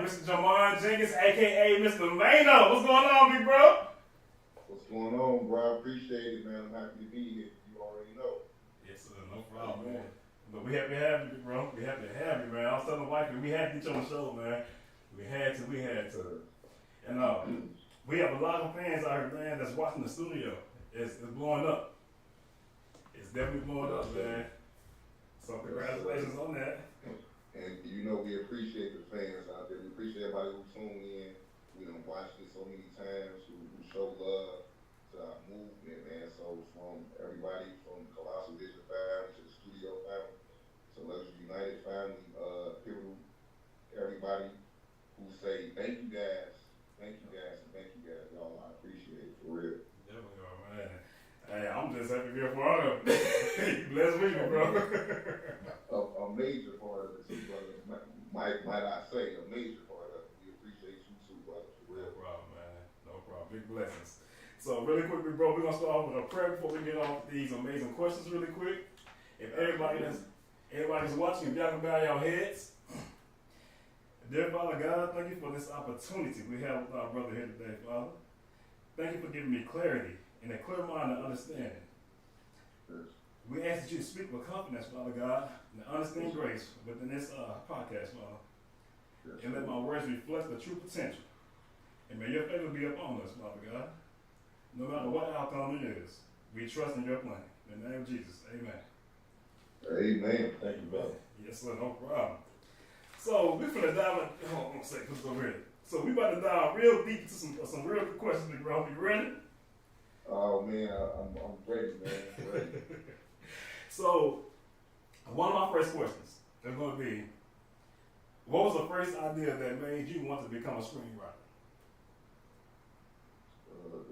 Mr. Jamon Jenkins, aka Mr. Mano. What's going on, big bro? What's going on, bro? I appreciate it, man. I'm happy to be here. You already know. Yes, sir. No problem, man. But we happy to have you, big bro. We happy to have you, man. I was telling the wife, we had to get you on the show, man. We had to. And we have a lot of fans out here, man, that's watching the studio. It's blowing up. It's definitely blowing up, man. So congratulations on that. And you know we appreciate the fans out there. We appreciate everybody who tuned in. We done watched it so many times, who show love to our movement, man. So from everybody from Colossal Vision family to the studio family to Luxury United family, people, everybody who say thank you guys, and thank you guys, y'all. I appreciate it for real. Definitely, man. Hey, I'm just happy to be a part of it. You blessed me, bro. A major part of it too, brother. Might I say, a major part of it. We appreciate you too, brother. For real. No problem, man. No problem. Big blessings. So really quickly, bro, we're gonna start off with a prayer before we get off these amazing questions really quick. If everybody's watching, if y'all can bow your heads. Dear Father God, thank you for this opportunity we have with our brother here today, Father. Thank you for giving me clarity and a clear mind and understanding. Yes. We ask that you speak with confidence, Father God, and understand grace within this podcast, Father. Yes. And let my words reflect the true potential. And may your favor be upon us, Father God. No matter what outcome it is, we trust in your plan. In the name of Jesus, amen. Amen. Thank you, brother. Yes, sir, no problem. So we're finna dive in. Hold on a second, put this over here. So we about to dive real deep into some real good questions, big bro. You ready? Oh man, I'm ready, man. I'm ready. So one of my first questions is going to be, what was the first idea that made you want to become a screenwriter?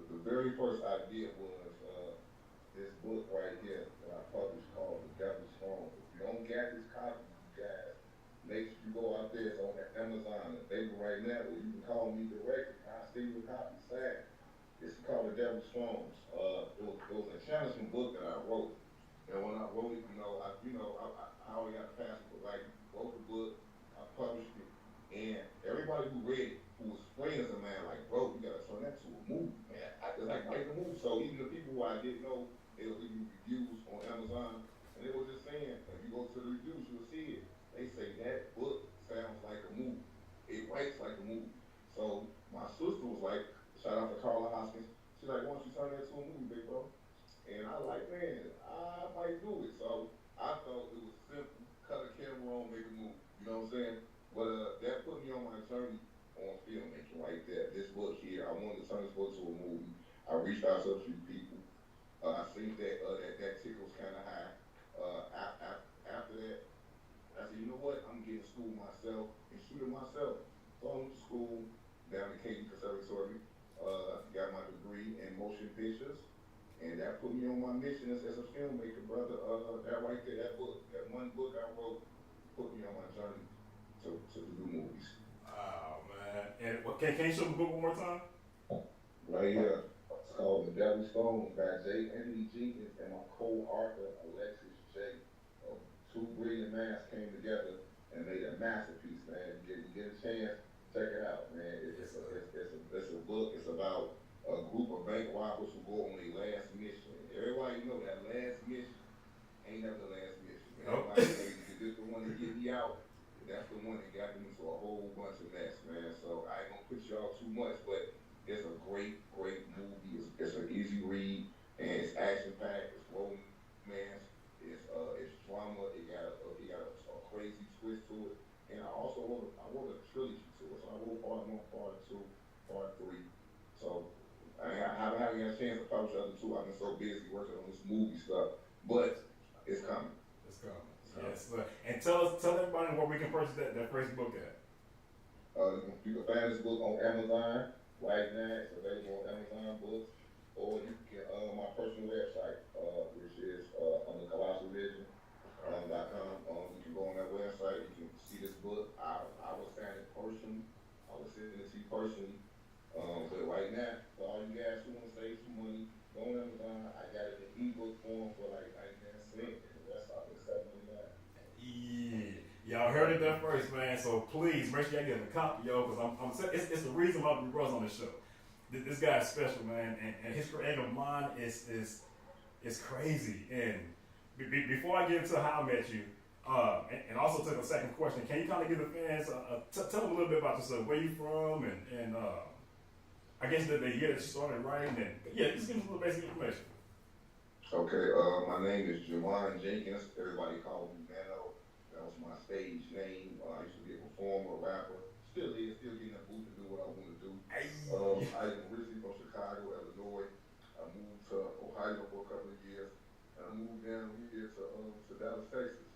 The very first idea was this book right here that I published called The Devil's Throne. If you don't get this copy, you guys, make sure you go out there. It's on Amazon available right now, or you can call me directly. I'll send you a copy. Sad. It's called The Devil's Throne. It was a challenging book that I wrote. And when I wrote it, I already got the passion for writing. Wrote the book, I published it, and everybody who read it, who was friends of mine, like, bro, you gotta turn that to a movie, man. It's like make a movie. So even the people who I didn't know, they were leaving reviews on Amazon, and they were just saying, if you go to the reviews, you'll see it. They say that book sounds like a movie. It writes like a movie. So my sister was like, shout out to Carla Hoskins. She's like, why don't you turn that to a movie, big bro? And I was like, man, I might do it. So I thought it was simple. Cut a camera on, make a movie. You know what I'm saying? But that put me on my journey on filmmaking right there. This book here, I wanted to turn this book to a movie. I reached out to a few people. I think that ticket was kind of high. After that, I said, you know what? I'm getting school myself and shooting myself. So I went to school down at KU Conservatory. Got my degree in motion pictures. And that put me on my mission as a filmmaker, brother. That right there, that one book I wrote, put me on my journey to do movies. Oh, man. And can you show the book one more time? Right here. It's called The Devil's Throne by J. Anthony Jenkins and my co-author, Alexis J. Two brilliant minds came together and made a masterpiece, man. You get a chance, check it out, man. It's a book. It's about a group of bank robbers who go on their last mission. Everybody know that last mission ain't never the last mission. Everybody say, is this the one that get me out? That's the one that got me into a whole bunch of mess, man. So I ain't gonna push y'all too much, but it's a great movie. It's an easy read, and it's action-packed. It's romance. It's drama. It got a crazy twist to it. And I also wrote a trilogy to it. So I wrote part 1, part 2, part 3. So I haven't had a chance to publish the other 2. I've been so busy working on this movie stuff, but it's coming. It's coming. Yes, sir. And tell everybody where we can purchase that first book at. You can find this book on Amazon right now. It's available on Amazon Books, or you can my personal website, which is under colossalvision.com. You can go on that website. You can see this book. I will sign it personally. I will send it to you personally. But right now, for all you guys who want to save some money, go on Amazon. I got it in ebook form for like 99 cents, and the rest off at $7.99. Yeah. Y'all heard it there first, man. So please make sure y'all get a copy, yo, because it's the reason why we brought on the show. This guy is special, man, and his creative mind is crazy. And before I get into how I met you, and also to the second question, can you kind of give the fans tell them a little bit about yourself, where you from, and I guess the year that you started writing, and yeah, just give us a little basic information. Okay, my name is Javon Jenkins. Everybody calls me Nano. That was my stage name. I used to be a performer, a rapper. Still getting a booth to do what I want to do. I am originally from Chicago, Illinois. I moved to Ohio for a couple of years, and I moved down here to Dallas, Texas.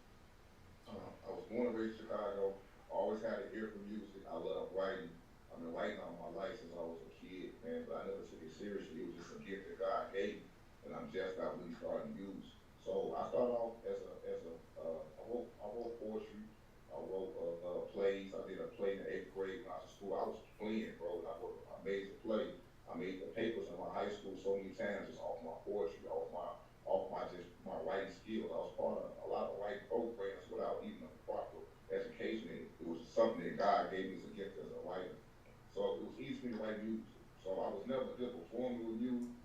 I was born and raised in Chicago. Always had an ear for music. I love writing. I've been writing all my life since I was a kid, man. But I never took it seriously. It was just a gift that God gave me. And I'm just not really starting to use. So I started off I wrote poetry, I wrote plays. I did a play in the 8th grade when I was in school. I was playing, bro. And I made the play. I made the papers in my high school so many times just off my poetry, off my writing skills. I was part of a lot of writing programs without even a proper education in it. It was something that God gave me as a gift as a writer. So it was easy for me to write music. So I was never a good performer with music.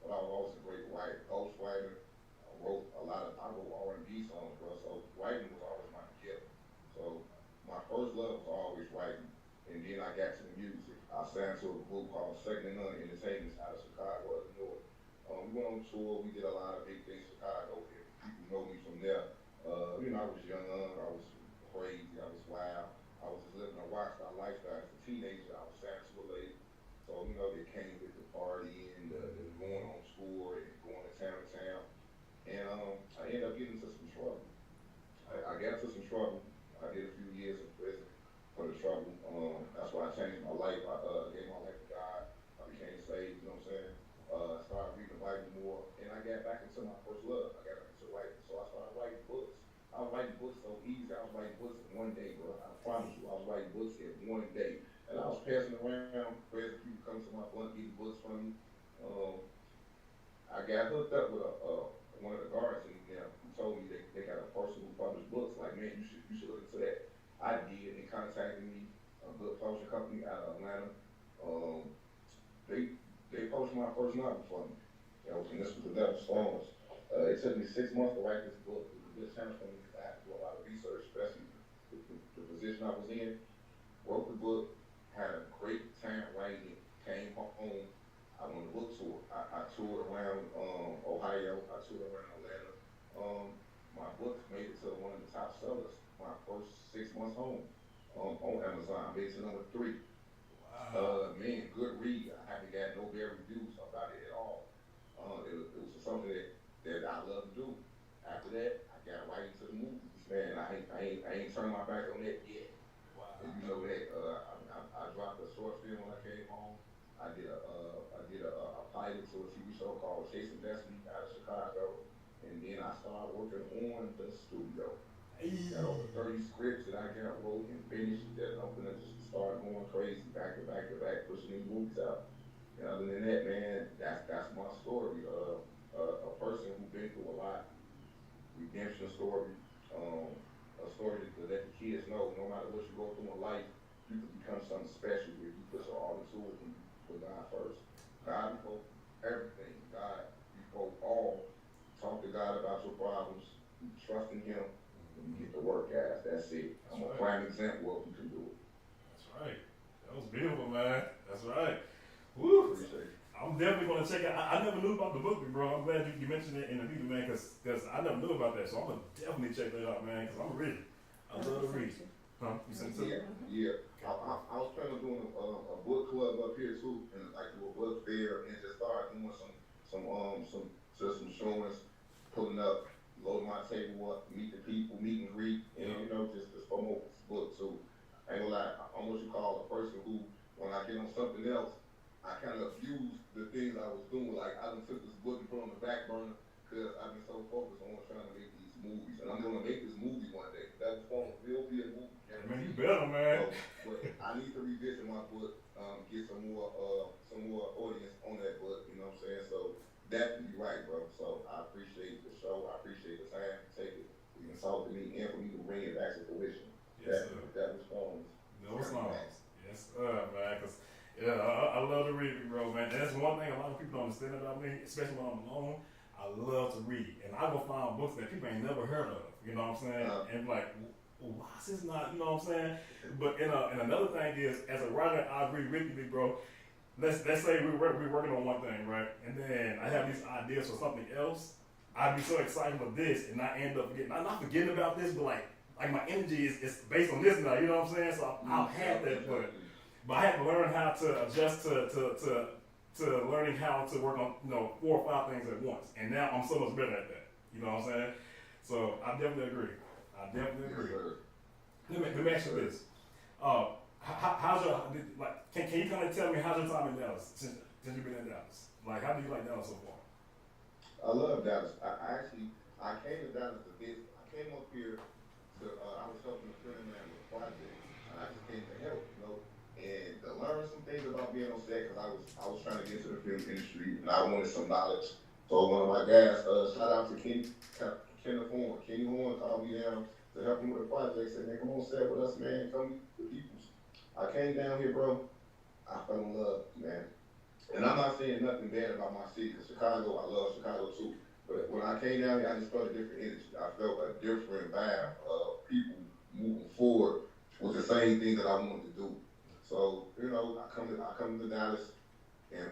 But I was always a great writer, ghostwriter. I wrote R&B songs, bro. So writing was always my gift. So my first love was always writing, and then I got to the music. I signed to a group called Second to None Entertainment out of Chicago, Illinois. We went on tour. We did a lot of big things in Chicago. People know me from there. I was young, I was crazy, I was wild. I was just living a rockstar lifestyle. As a teenager, I was signed to a label. So, they came with the party and the going on tour and going to town. And I ended up getting into some trouble. I got into some trouble. I did a few years in prison for the trouble. That's why I changed my life. I gave my life to God. I became saved, you know what I'm saying? Started reading the Bible more. And I got back into my first love. I got back into writing. So I started writing books. I was writing books so easy. I was writing books in one day, bro. I promise you. I was writing books in one day. And I was passing around, where people come to my blunt, getting books from me. I got hooked up with one of the guards in there who told me they got a person who published books. Like, man, you should look into that. I did. They contacted me, a book publishing company out of Atlanta. They published my first novel for me. And this was The Devil's Storms. It took me 6 months to write this book. It was a good challenge for me because I had to do a lot of research, especially the position I was in. Wrote the book. Had a great time writing it. Came home. I went on a book tour. I toured around Ohio. I toured around Atlanta. My book made it to one of the top sellers my first 6 months home on Amazon. Made it to number 3. Wow. Man, good read. I haven't got no bad reviews about it at all. It was something that I love to do. After that, I got right into the movies. Man, I ain't turned my back on that yet. Wow. And you know that I dropped a short film when I came home. I did a pilot to a TV show called Chasing Destiny out of Chicago, and then I started working on the studio. Got over 30 scripts that I got wrote and finished. That I'm gonna just start going crazy, back to back, pushing these movies out. And other than that, man, that's my story. A person who's been through a lot, redemption story. A story to let the kids know no matter what you go through in life, you can become something special if you put your all into it and you put God first. God before everything. God before all. Talk to God about your problems. You trust in Him, and you get the work, guys. That's it. I'm a prime example of who can do it. That's right. That was beautiful, man. That's right. Woo. Appreciate it. I'm definitely gonna check it. I never knew about the book, bro. I'm glad you mentioned it in the video, man, because I never knew about that. So I'm gonna definitely check that out, man, because I'm reading. I love to read. Huh? You sent it? Yeah. I was planning on doing a book club up here too, and like do a book fair, and just start doing some showings, pulling up, loading my table up, meet the people, meet and greet, and just promote this book too. I ain't gonna lie, I'm what you call a person who, when I get on something else, I kind of abuse the things I was doing. Like, I done took this book and put it on the back burner because I've been so focused on trying to make these movies. And I'm going to make this movie one day. That will be a movie. Man, you better, man. But I need to revisit my book, get some more audience on that book, you know what I'm saying? So, definitely right, bro. So, I appreciate the show. I appreciate the time to take it. You consulted me and for me to bring it back to fruition. Yes, sir. That was Stones. No songs. Yes, man. Cause yeah, I love to read, bro, man. And that's one thing a lot of people don't understand about me, especially when I'm alone. I love to read, and I go find books that people ain't never heard of. You know what I'm saying? And like, why is this not? You know what I'm saying? But and another thing is, as a writer, I agree with you, big bro. Let's say we're working on one thing, right? And then I have these ideas for something else. I'd be so excited for this, and I end up forgetting. I'm not forgetting about this, but like my energy is based on this now. You know what I'm saying? So I'll have that, but I had to learn how to adjust to learning how to work on 4 or 5 things at once. And now I'm so much better at that. You know what I'm saying? So I definitely agree. Let me ask you this. How's your can you kind of tell me how's your time in Dallas since you've been in Dallas? Like, how do you like Dallas so far? I love Dallas. I came to Dallas to visit. I came up here to I was helping a friend of mine with a project, and I just came to help, and to learn some things about being on set, because I was trying to get into the film industry and I wanted some knowledge. So one of my guys, shout out to Kenny Horn called me down to help him with a project. Said, man, come on set with us, man. Come meet the peoples. I came down here, bro. I fell in love, man. And I'm not saying nothing bad about my city, because Chicago, I love Chicago too. But when I came down here, I just felt a different energy. I felt a different vibe of people moving forward with the same thing that I wanted to do. So, I come to Dallas, and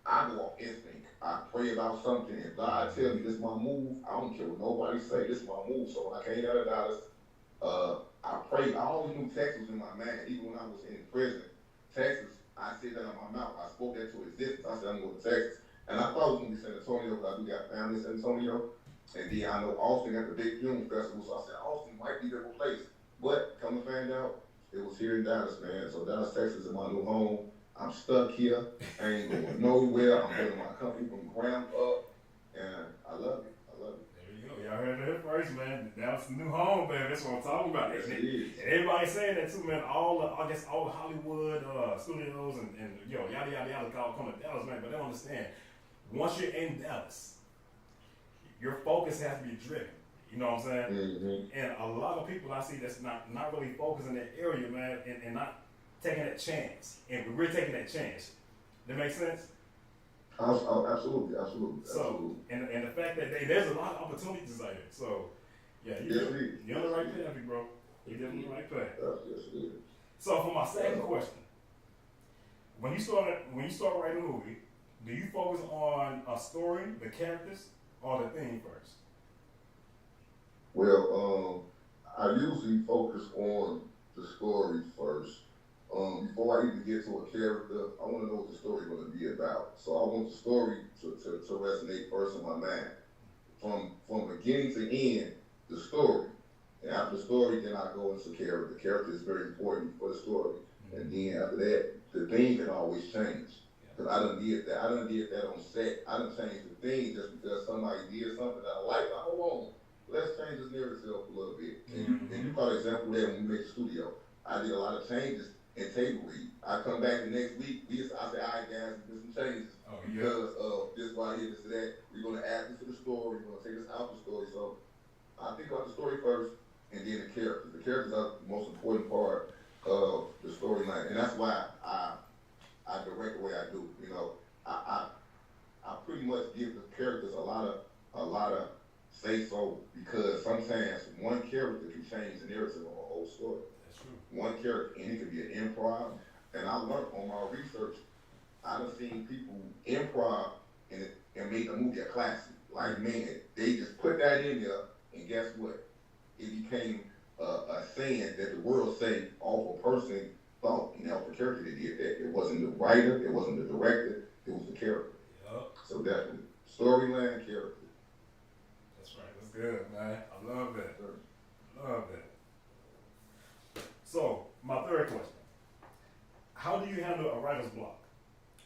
I go off instinct. I pray about something, and God tell me this is my move. I don't care what nobody say. This is my move. So when I came out of Dallas, I prayed. I always knew Texas was in my mind. Even when I was in prison, Texas, I said that on my mouth. I spoke that to existence. I said I'm going to Texas, and I thought it was going to be San Antonio, because I do got family in San Antonio, and then I know Austin got the big film festival. So I said Austin might be the place. But come to find out, it was here in Dallas, man. So Dallas, Texas is my new home. I'm stuck here. I ain't going nowhere. I'm building my company from ground up, and I love it. There you go. Y'all heard it first, man. Dallas is the new home, man. That's what I'm talking about. Yes, it is. And everybody's saying that too, man. All the Hollywood studios and yada yada yada all come to Dallas, man. But they don't understand. Once you're in Dallas, your focus has to be driven. You know what I'm saying? Mm-hmm. And a lot of people I see that's not really focused in that area, man, and not taking that chance. And we're taking that chance. That makes sense? Absolutely. So, and the fact that there's a lot of opportunities out here. So, yeah, you're on the right path, bro. You're definitely on the right path. Yes, it is. So, for my second question, when you start writing a movie, do you focus on a story, the characters, or the theme first? Well, I usually focus on the story first. Before I even get to a character, I want to know what the story is going to be about. So I want the story to resonate first in my mind. From beginning to end, the story. And after the story, then I go into character. The character is very important for the story. And then after that, the theme can always change. Because I done did that on set. I done changed the theme just because somebody did something that I like. Hold on. Let's change this narrative a little bit. And you caught an example there when we made the studio. I did a lot of changes in table read. I come back the next week, I say, all right guys, there's some changes. Because of this right here, this and that. We're going to add this to the story. We're going to take this out of the story. So I think about the story first, and then the characters. The characters are the most important part of the storyline. And that's why I direct the way I do. I pretty much give the characters a lot of say so, because sometimes one character can change the narrative of a whole story. That's true. One character, and it could be an improv. And I learned on my research, I done seen people improv and make a movie a classic. Like, man, they just put that in there, and guess what? It became a saying that the world say off a person thought, and that was the character that did that. It wasn't the writer, it wasn't the director, it was the character. Yep. So definitely, storyline, character. That's right. That's good, man. I love that. Love that. So, my third question. How do you handle a writer's block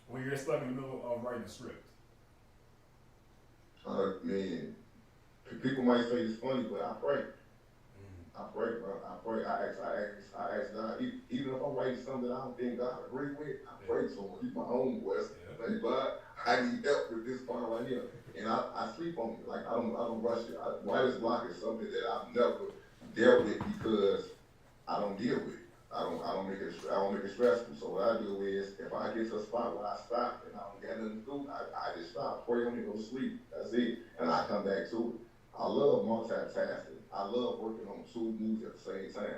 when you're stuck in the middle of writing a script? Man, people might say it's funny, but I pray. I pray, bro. I pray. I ask God. Even if I'm writing something that I don't think God agree with, I pray to Him. He's my own voice. Like, God, I need help with this part right here, and I sleep on it. Like, I don't rush it. Writer's block is something that I've never dealt with, because I don't deal with it. I don't make it stressful. So what I do is, if I get to a spot where I stop and I don't got nothing to do, I just stop, pray on it, go to sleep. That's it, and I come back to it. I love multitasking. I love working on two movies at the same time.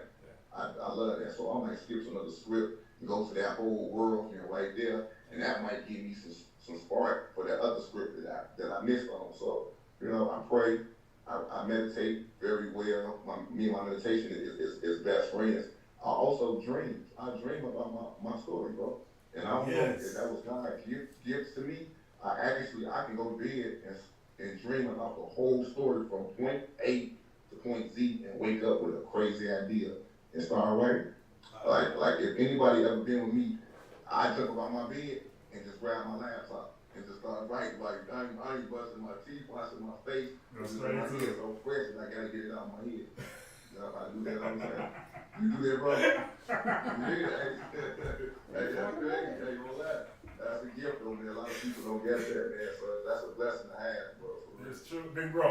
I love that. So I might skip to another script and go to that whole world, right there, and that might give me some spark for that other script that I missed on. So I pray. I meditate very well. Me and my meditation is best friends. I also dream. I dream about my story, bro. And I don't know if that was God's gift to me. I can go to bed and dream about the whole story from point A to point Z and wake up with a crazy idea and start writing. Like if anybody ever been with me, I jump about my bed and just grab my laptop and just start writing. Like I ain't busting my teeth, washing my face. My head so fresh and I gotta get it out of my head. I do that all the time. You do that, bro? You do that? Hey, that's crazy. Hey, you laugh. That's a gift on there. A lot of people don't get that, man. So that's a blessing to have, bro. It's true, big bro.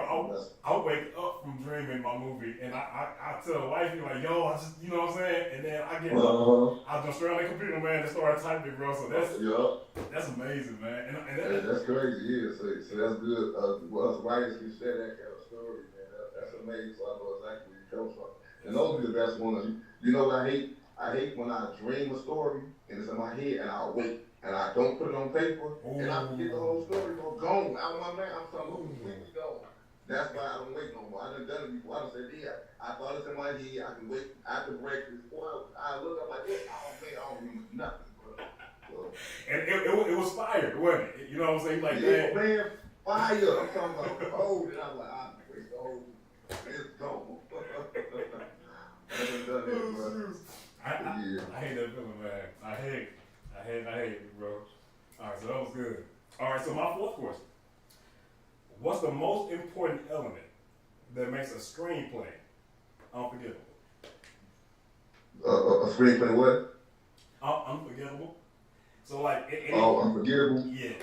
I'll wake up from dreaming my movie, and I tell the wife, like, yo, I just, you know what I'm saying? And then I get up, I just straight on the computer, man, and start typing, bro. So that's amazing, man. And that's crazy, yeah. So that's good. Us writers can share that kind of story, man. That's amazing. So I know exactly where you come from. And those are the best ones. You know what I hate? I hate when I dream a story and it's in my head and I wait and I don't put it on paper and I forget the whole story. Gone out of my mind. I'm completely gone. That's why I don't wait no more. I done it before. I done said, yeah, I thought it's in my head. I can wait after breakfast. Boy, I look up like this. Oh man, I don't remember nothing, bro. So, and it was fire, wasn't it? You know what I'm saying? Like yeah, man, fire. I'm talking about cold, and I'm like, I wait the whole. It's gone. I haven't done that, bro. I hate that feeling, man. I hate it, bro. Alright, so that was good. Alright, so my fourth question. What's the most important element that makes a screenplay unforgettable? A screenplay what? Unforgettable. So like unforgettable? Yeah.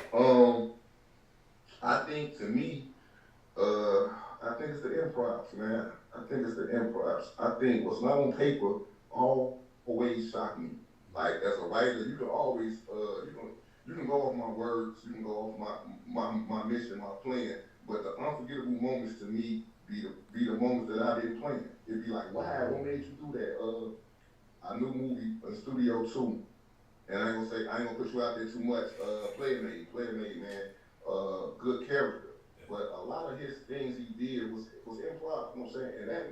I think to me, I think it's the improvs, man. I think it's the improvs. I think what's not on paper always shock me. Like as a writer, you can always you can go off my words, you can go off my mission, my plan. But the unforgettable moments to me be the moments that I didn't plan. It'd be like, wow, what made you do that? A new movie, Studio 2. And I ain't gonna put you out there too much. Playmate, man. Good character. But a lot of his things he did was improv, you know what I'm saying? And that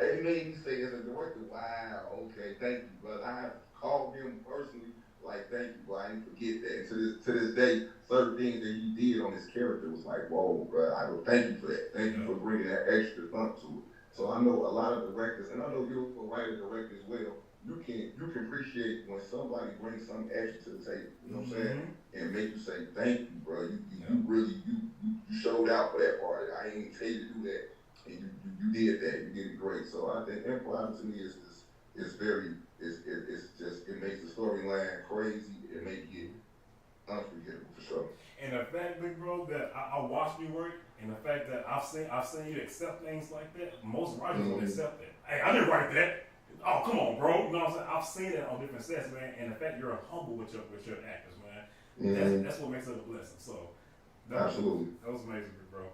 it made me say as a director, wow, okay, thank you, brother. I have called him personally, like, thank you, bro. I didn't forget that. And to this day, certain things that he did on his character was like, whoa, bro, I go, thank you for that. Thank you for bringing that extra thump to it. So I know a lot of directors, and I know you're a writer director as well, you can appreciate when somebody brings some extra to the table, you know what I'm saying? And make you say, thank you, bro. You really, you showed out for that part. I didn't even tell you to do that. And you did that. You did it great. So I think improv to me is very, it's just, it makes the storyline crazy. It makes it unforgettable for sure. And the fact, big bro, that I watched you work, and the fact that I've seen you accept things like that, most writers don't accept that. Hey, I didn't write that. Oh, come on, bro. You know what I'm saying? I've seen it on different sets, man. And the fact you're humble with your actors, man. That's what makes it a blessing. So, absolutely. That was amazing, bro.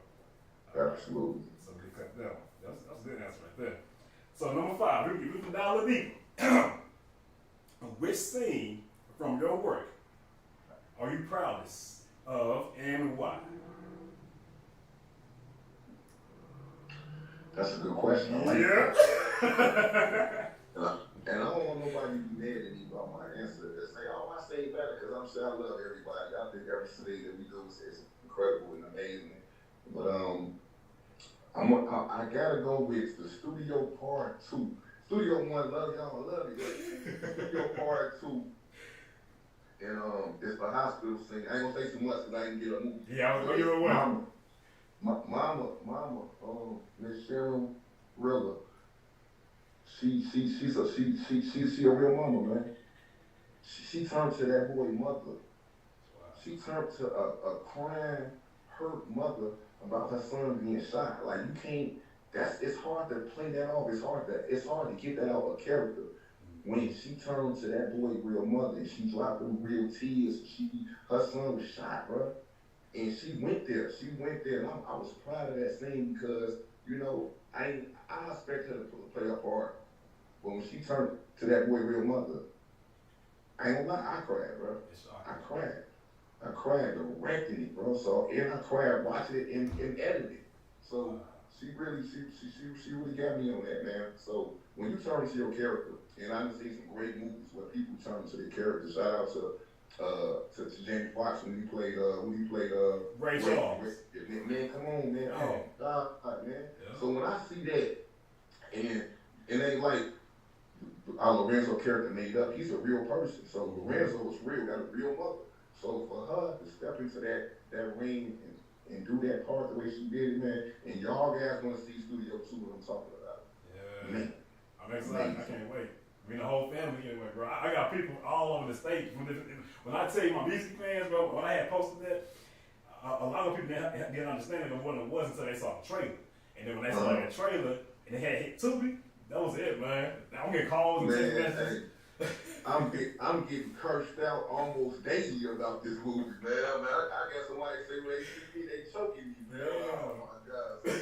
Absolutely. So we cut that one. That's a good answer right there. So number 5, we can dial it deeper. Which scene from your work are you proudest of and why? That's a good question. I like that. And I don't want nobody to be mad at me about my answer. They say, oh, I say better because I'm sure I love everybody. I think every city that we do is incredible and amazing. But I gotta go with the Studio Part 2. Studio 1, love y'all, I love you. Studio Part 2. And it's the hospital scene. I ain't gonna say too much because I didn't get a movie. Yeah, I was gonna give it away. Mama, Miss Sharon Rilla. She's a real mama, man. She turned to that boy mother. She turned to a crying, hurt mother about her son being shot. Like it's hard to play that off. It's hard to get that out of character. When she turned to that boy real mother and she dropped them real tears, her son was shot, bro. And she went there. And I was proud of that scene because, I expect her to play her part. But when she turned to that boy real mother, I ain't gonna lie, I cried, bro. I cried. I cried directing it, bro. So and I cried watching it and editing it. So she really got me on that, man. So when you turn to your character, and I've seen some great movies where people turn to their character. Shout out to Jamie Foxx when he played Ray Charles. Man, come on, man. Oh God, man. Yeah. So when I see that, and it ain't like our Lorenzo character made up. He's a real person. So Lorenzo was real, got a real mother. So for her to step into that ring and do that part the way she did it, man, and y'all guys gonna see Studio 2 what I'm talking about. Yeah. Man. I'm excited. I can't wait. I mean, the whole family can't wait, bro. I got people all over the state. When I tell you my music fans, bro, when I had posted that, a lot of people didn't get an understanding of what it was until they saw the trailer. And then when they saw that trailer and they had hit Tubi, that was it, man. I'm getting calls and text messages. I'm getting cursed out almost daily about this movie, man. I got somebody say, man, they choking me, man. Yeah. Oh my God.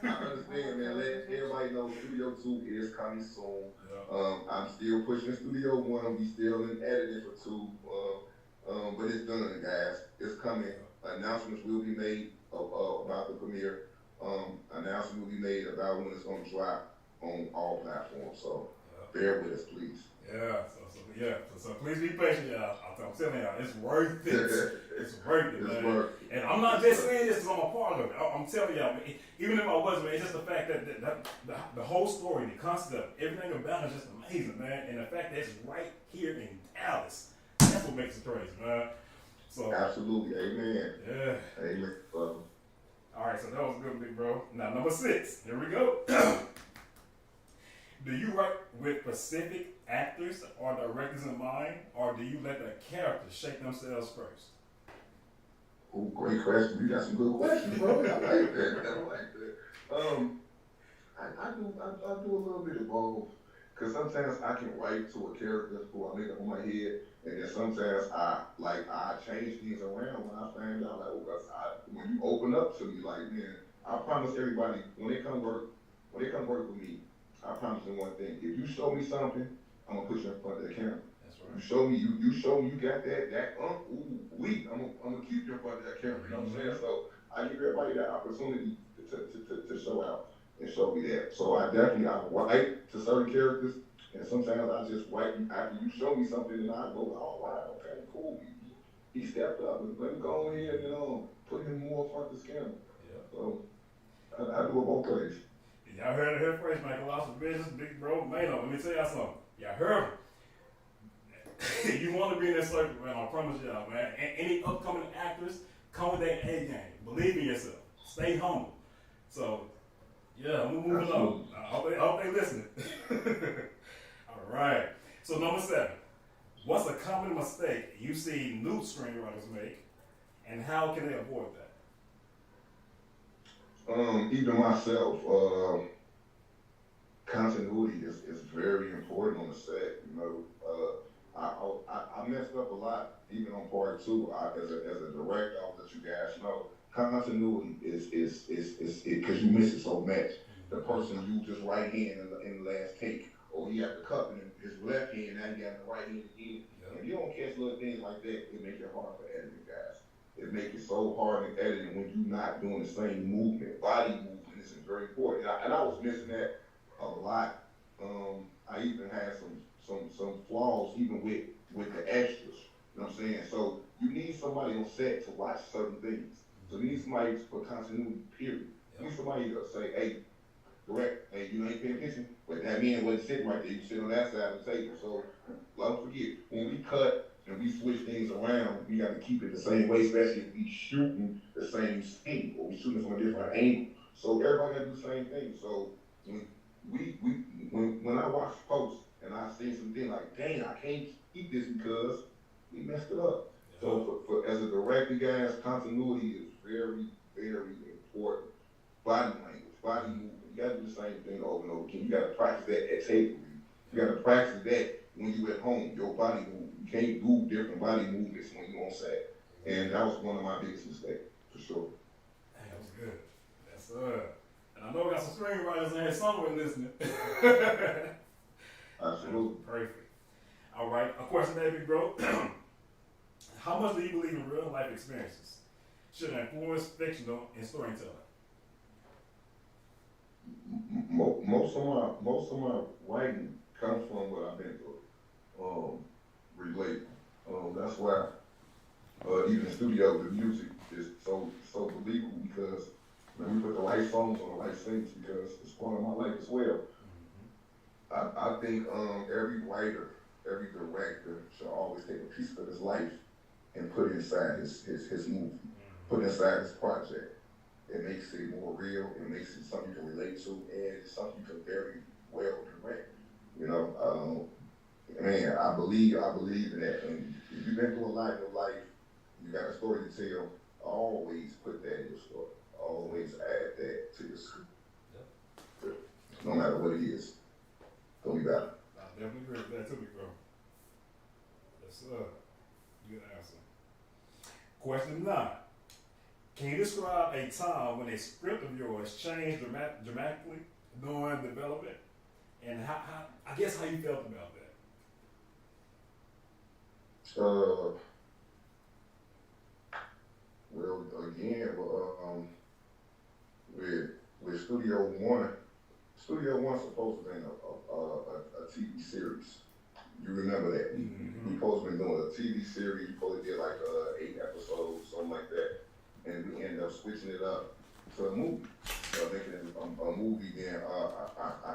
I understand, man. Let everybody know Studio 2 is coming soon. Yeah. I'm still pushing Studio 1. We still in editing for 2. But it's done, guys. It's coming. Announcements will be made about the premiere. Announcements will be made about when it's going to drop on all platforms. So bear with us, please. Yeah. So please be patient, y'all. I'm telling y'all, it's worth it. It's worth it, man. And I'm not just saying this because I'm a part of it. I'm telling y'all, even if I wasn't, it's just the fact that the whole story, the concept, everything about it is just amazing, man. And the fact that it's right here in Dallas, that's what makes it crazy, man. So absolutely, amen. Yeah. Amen. All right, so that was good, big bro. Now number 6. Here we go. Do you write with specific actors or directors in mind, or do you let the characters shape themselves first? Oh, great question. You got some good questions, bro. I like that. I do a little bit of both. Because sometimes I can write to a character who I make up in my head, and then sometimes I change things around when I find out, when you open up to me, like, man, I promise everybody, when they come work with me, I promise them one thing. If you show me something, I'm gonna put you in front of the camera. That's right. You show me you got that I'm gonna keep you in front of that camera. You know what I'm saying? So I give everybody that opportunity to show out and show me that. So I write to certain characters, and sometimes I just write after you show me something, and I go, oh wow, okay, cool. He stepped up, and let me go ahead and put him more in front of this camera. Yeah. So I do it both ways. Y'all heard it here first, man. Colossal Business, big bro, Mano. Let me tell y'all something. Y'all heard him. You want to be in this circle, man. I promise y'all, man. And any upcoming actors, come with their A game. Believe in yourself. Stay humble. So, yeah, we're moving on. I hope they listening. All right. So number 7. What's a common mistake you see new screenwriters make, and how can they avoid that? Even myself, continuity is very important on the set. I messed up a lot even on part 2. As a director, I'll let you guys know continuity is because you miss it so much. The person you just right hand in the last take, or he had the cup in his left hand, now you got the right hand again. Yep. If you don't catch little things like that, it makes it hard for editing, guys. It makes it so hard in editing when you're not doing the same movement. Body movement is very important. And I was missing that a lot. I even had some flaws even with the extras. You know what I'm saying? So you need somebody on set to watch certain things. So you need somebody for continuity, period. You need somebody to say, hey, direct, hey, you ain't paying attention, but that man wasn't sitting right there. You sit on that side of the table. So don't forget, when we cut and we switch things around, we got to keep it the same way, especially if we shooting the same scene or we shooting from a different angle. So everybody got to do the same thing. So when I watch posts and I see something like, dang, I can't keep this because we messed it up. Yeah. So for as a director, guys, continuity is very, very important. Body language, body movement. You gotta do the same thing over and over again. You gotta practice that at table. You gotta practice that when you at home. Your body move. You can't do different body movements when you on set. And that was one of my biggest mistakes, for sure. Hey, that was good. That's and I know we got some screenwriters in here somewhere listening. Absolutely. Perfect. All right, a question, maybe, bro. How much do you believe in real life experiences should influence fictional and storytelling? Most of my writing comes from what I've been through. Relate. That's why even the studio, the music is so believable because when we put the right songs on the right things because it's part of my life as well. I think every writer, every director should always take a piece of his life and put it inside his movie, put it inside his project. It makes it more real, it makes it something you can relate to, and it's something you can very well direct. You know, man, I believe in that. And if you've been through a lot in your life, you got a story to tell, always put that in your story. Always add that to your script. Yep. No matter what it is. Don't be bad. I definitely agree with that too, big bro. That's good answer. Question 9. Can you describe a time when a script of yours changed dramatically during development? And how I guess how you felt about that? Well, again, with Studio One supposed to be a TV series. You remember that? We supposed to be doing a TV series. We supposed to did like 8 episodes, something like that, and we ended up switching it up to a movie. Making it a movie. Then I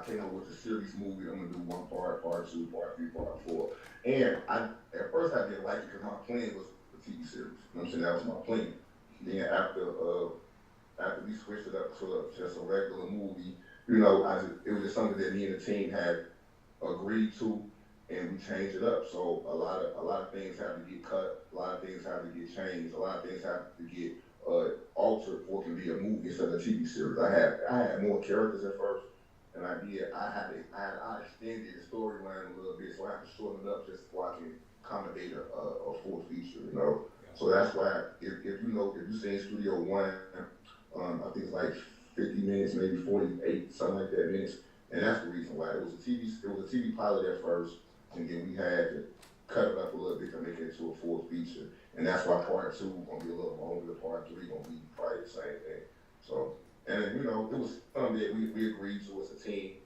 came up with a series movie. I'm gonna do 1 part, part 2, part 3, part 4. And at first I didn't like it because my plan was a TV series. You know what I'm saying? That was my plan. Then after we switched it up to just a regular movie, you know, it was just something that me and the team had agreed to, and we changed it up. So a lot of things have to get cut, a lot of things have to get changed, a lot of things have to get altered for it can be a movie instead of a TV series. I had more characters at first, and I extended the storyline a little bit, so I had to shorten it up just so I can accommodate a full feature, you know. So that's why if you seen Studio One, I think it's like 50 minutes, maybe 48, something like that minutes. And that's the reason why. It was a TV pilot at first, and then we had to cut it up a little bit to make it into a full feature. And that's why part 2 gonna be a little longer, part 3 gonna be probably the same thing. So, and you know, it was something that we agreed to as a team.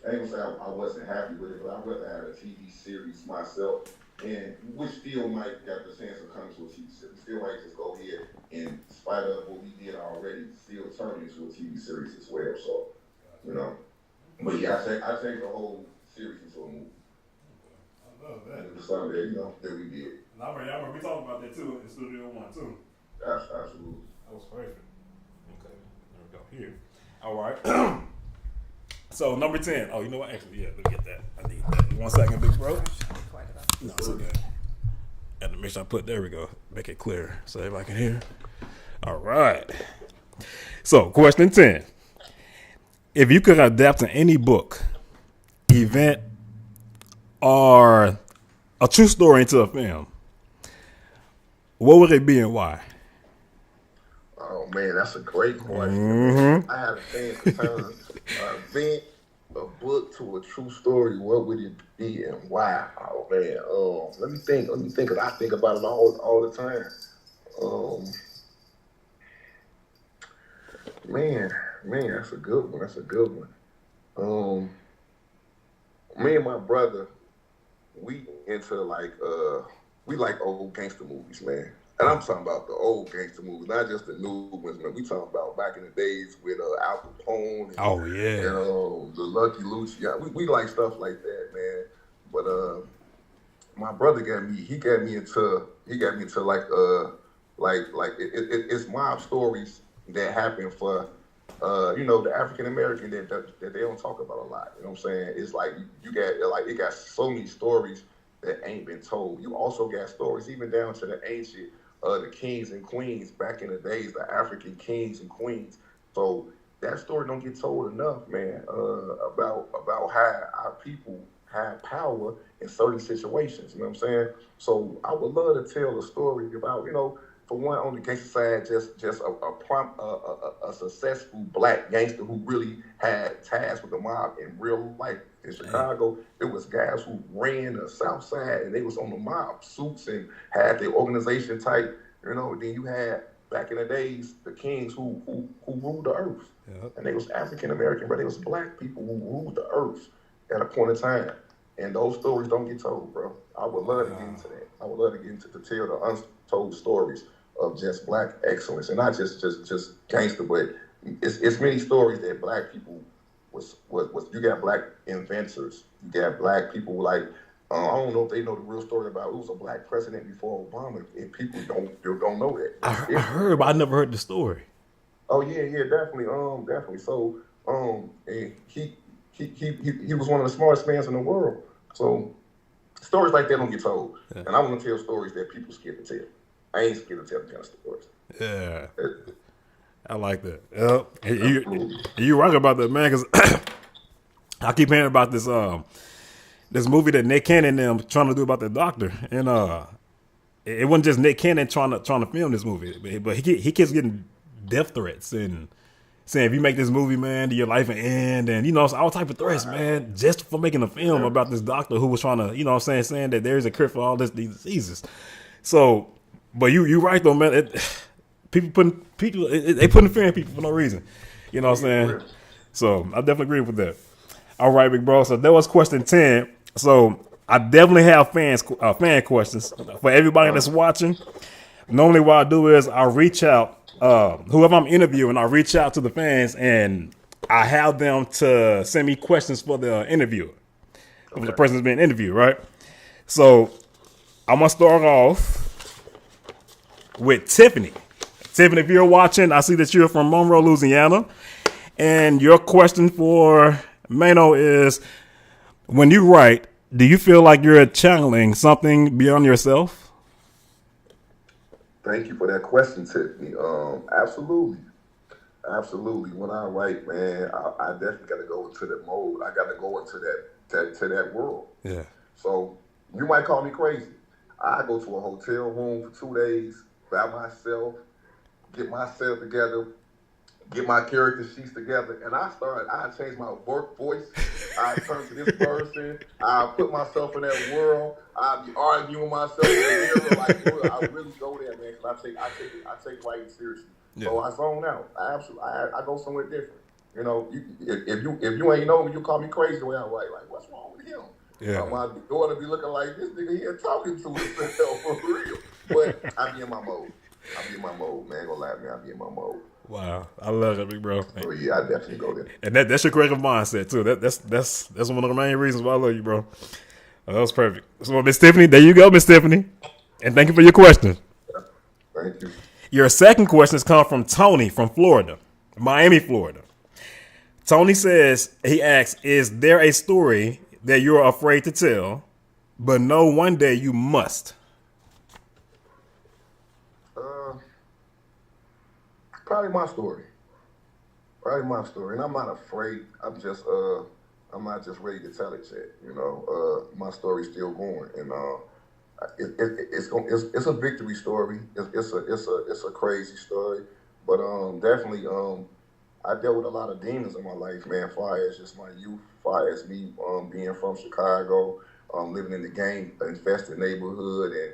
I ain't gonna say I wasn't happy with it, but I'd rather have a TV series myself, and we still might get the chance of coming to a TV series. We still might just go here, in spite of what we did already, still turn into a TV series as well. So, you know. But yeah, I take the whole series into a movie. I love that. It was something that, you know, that we did. And I remember we talked about that too in Studio One too. Absolutely. That was perfect. Okay, there we go. Here. All right. So number 10. Oh, you know what? Actually, yeah, let me get that. I need that. 1 second, big bro. No, it's okay. And to make sure I put, there we go. Make it clear so everybody can hear. All right. So, question 10. If you could adapt to any book, event, or a true story into a film, what would it be and why? Oh man, that's a great question. I have a thing to turn event, a book to a true story. What would it be and why? Oh man, let me think. Cause I think about it all the time. Man, that's a good one. Me and my brother, we like old gangster movies, man. And I'm talking about the old gangster movies, not just the new ones, man. We talking about back in the days with Al Capone and, and the Lucky Luciano. We like stuff like that, man. But my brother got me into it's mob stories that happen for the African American that they don't talk about a lot. You know what I'm saying? It's like it got so many stories that ain't been told. You also got stories even down to the ancient the kings and queens back in the days, the African kings and queens. So that story don't get told enough, man. About how our people have power in certain situations. You know what I'm saying? So I would love to tell a story about, for one, on the gangster side, just a successful black gangster who really had ties with the mob in real life. In Chicago, it was guys who ran the South Side and they was on the mob suits and had their organization tight. Then you had back in the days the kings who ruled the earth, and they was African American, but they was black people who ruled the earth at a point in time. And those stories don't get told, bro. I would love to get into that. I would love to get into to tell the untold stories of just black excellence, and not just gangster, but it's many stories that black people was. You got black inventors, you got black people like I don't know if they know the real story about it was a black president before Obama, and people don't know that. I heard, but I never heard the story. Oh yeah, definitely. So and he was one of the smartest men in the world. So stories like that don't get told, and I want to tell stories that people scared to tell. I ain't scared to tell the kind of stories. Yeah, I like that. You're right about that, man. Because I keep hearing about this movie that Nick Cannon them trying to do about the doctor, and it wasn't just Nick Cannon trying to film this movie, but he keeps getting death threats and saying if you make this movie, man, your life will end, and all type of threats, man, just for making a film about this doctor who was trying to, saying that there is a cure for all these diseases. So, but you right though, man. They putting fear in people for no reason. You know what I'm saying? So I definitely agree with that. All right, big bro. So that was question 10. So I definitely have fan questions for everybody that's watching. Normally what I do is I reach out, whoever I'm interviewing, I reach out to the fans and I have them to send me questions for the interviewer, for the person that's being interviewed, right? So I'm going to start off with Tiffany. Tiffany, if you're watching, I see that you're from Monroe, Louisiana. And your question for Mano is, when you write, do you feel like you're channeling something beyond yourself? Thank you for that question, Tiffany. Absolutely. When I write, man, I definitely got to go into that mode. I got to go into that world. Yeah. So you might call me crazy. I go to a hotel room for 2 days by myself, get myself together, get my character sheets together, and I change my work voice. I turn to this person. I put myself in that world. I be arguing myself in the mirror. Like, I really go there, man, because I take writing seriously. Yeah. So I zone out. I go somewhere different. If you ain't know me, you call me crazy the way I write. Like, what's wrong with him? Yeah. My daughter be looking like this nigga here talking to himself for real. But I be in my mode. Man. Ain't gonna lie to me. I be in my mode. Wow, I love that, big bro. So yeah, I definitely go there. And that's your creative mindset too. That's one of the main reasons why I love you, bro. That was perfect. So, Miss Tiffany, there you go, Miss Tiffany, and thank you for your question. Thank you. Your second question has come from Tony from Florida, Miami, Florida. Tony says, he asks, is there a story that you're afraid to tell, but know one day you must? Probably my story. And I'm not afraid. I'm not just ready to tell it yet. My story's still going, and it's a victory story. It's a crazy story, but definitely I dealt with a lot of demons in my life, man. Far as just my youth, far as me being from Chicago, living in the gang infested neighborhood, and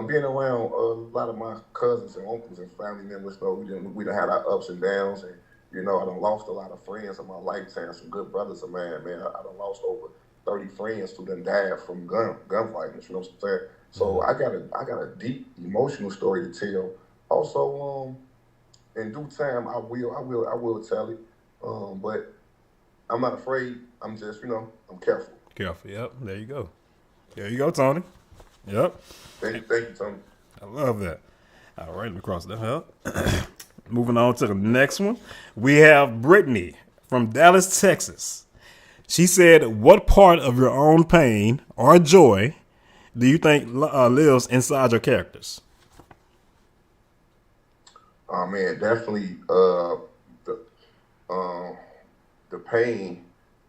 being around a lot of my cousins and uncles and family members. We done had our ups and downs, and I done lost a lot of friends in my lifetime. Some good brothers of mine, man. I done lost over 30 friends who done died from gunfighting. You know what I'm saying? So I got a deep emotional story to tell. Also, in due time, I will tell it. But I'm not afraid. I'm just, I'm careful. Careful. Yep. There you go, Tony. Yep. Thank you, Tony. I love that. All right, let me cross that out. Moving on to the next one. We have Brittany from Dallas, Texas. She said, what part of your own pain or joy do you think lives inside your characters? Oh man, definitely um, the pain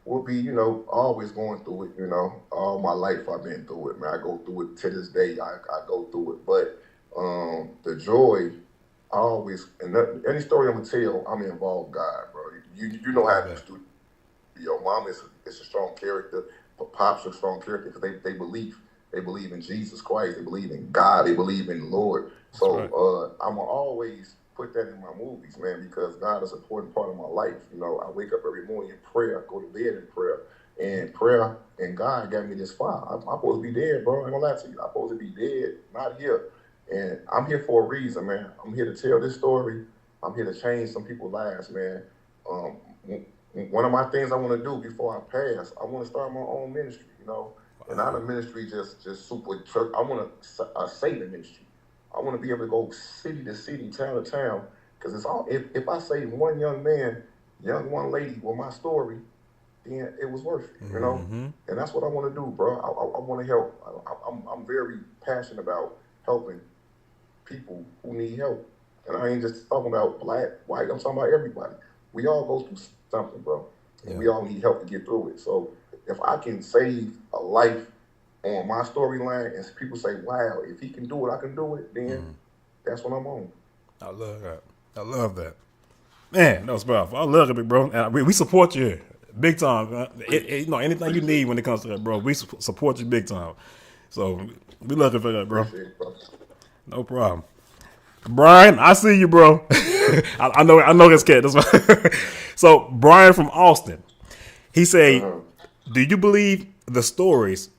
will be, always going through it, all my life I've been through it, man. I go through it to this day. I go through it. But the joy, I always, and any story I'm going to tell, I'm involved God, bro. You know how to do. Your mom is a strong character. Pop's a strong character because they believe. They believe in Jesus Christ. They believe in God. They believe in the Lord. So right. I'm going to always put that in my movies, man, because God is an important part of my life. I wake up every morning in prayer, go to bed in prayer, and prayer and God got me this far. I'm supposed to be dead, bro. I ain't gonna lie to you. I'm supposed to be dead, not here. And I'm here for a reason, man. I'm here to tell this story. I'm here to change some people's lives, man. One of my things I want to do before I pass, I want to start my own ministry, Wow. And not a ministry just super church. I want a saving ministry. I want to be able to go city to city, town to town, because it's all. If I save one young man, one lady with my story, then it was worth it, Mm-hmm. And that's what I want to do, bro. I want to help. I'm very passionate about helping people who need help, and I ain't just talking about black, white. I'm talking about everybody. We all go through something, bro, and we all need help to get through it. So if I can save a life on my storyline, and people say, "Wow, if he can do it, I can do it," then that's what I'm on. I love that. Man, that was powerful. I love it, big bro. And we support you big time. Anything you need when it comes to that, bro, we support you big time. So we love it for that, bro. No problem. Brian, I see you, bro. I know this cat. That's why. So Brian from Austin, he say, "Do you believe the stories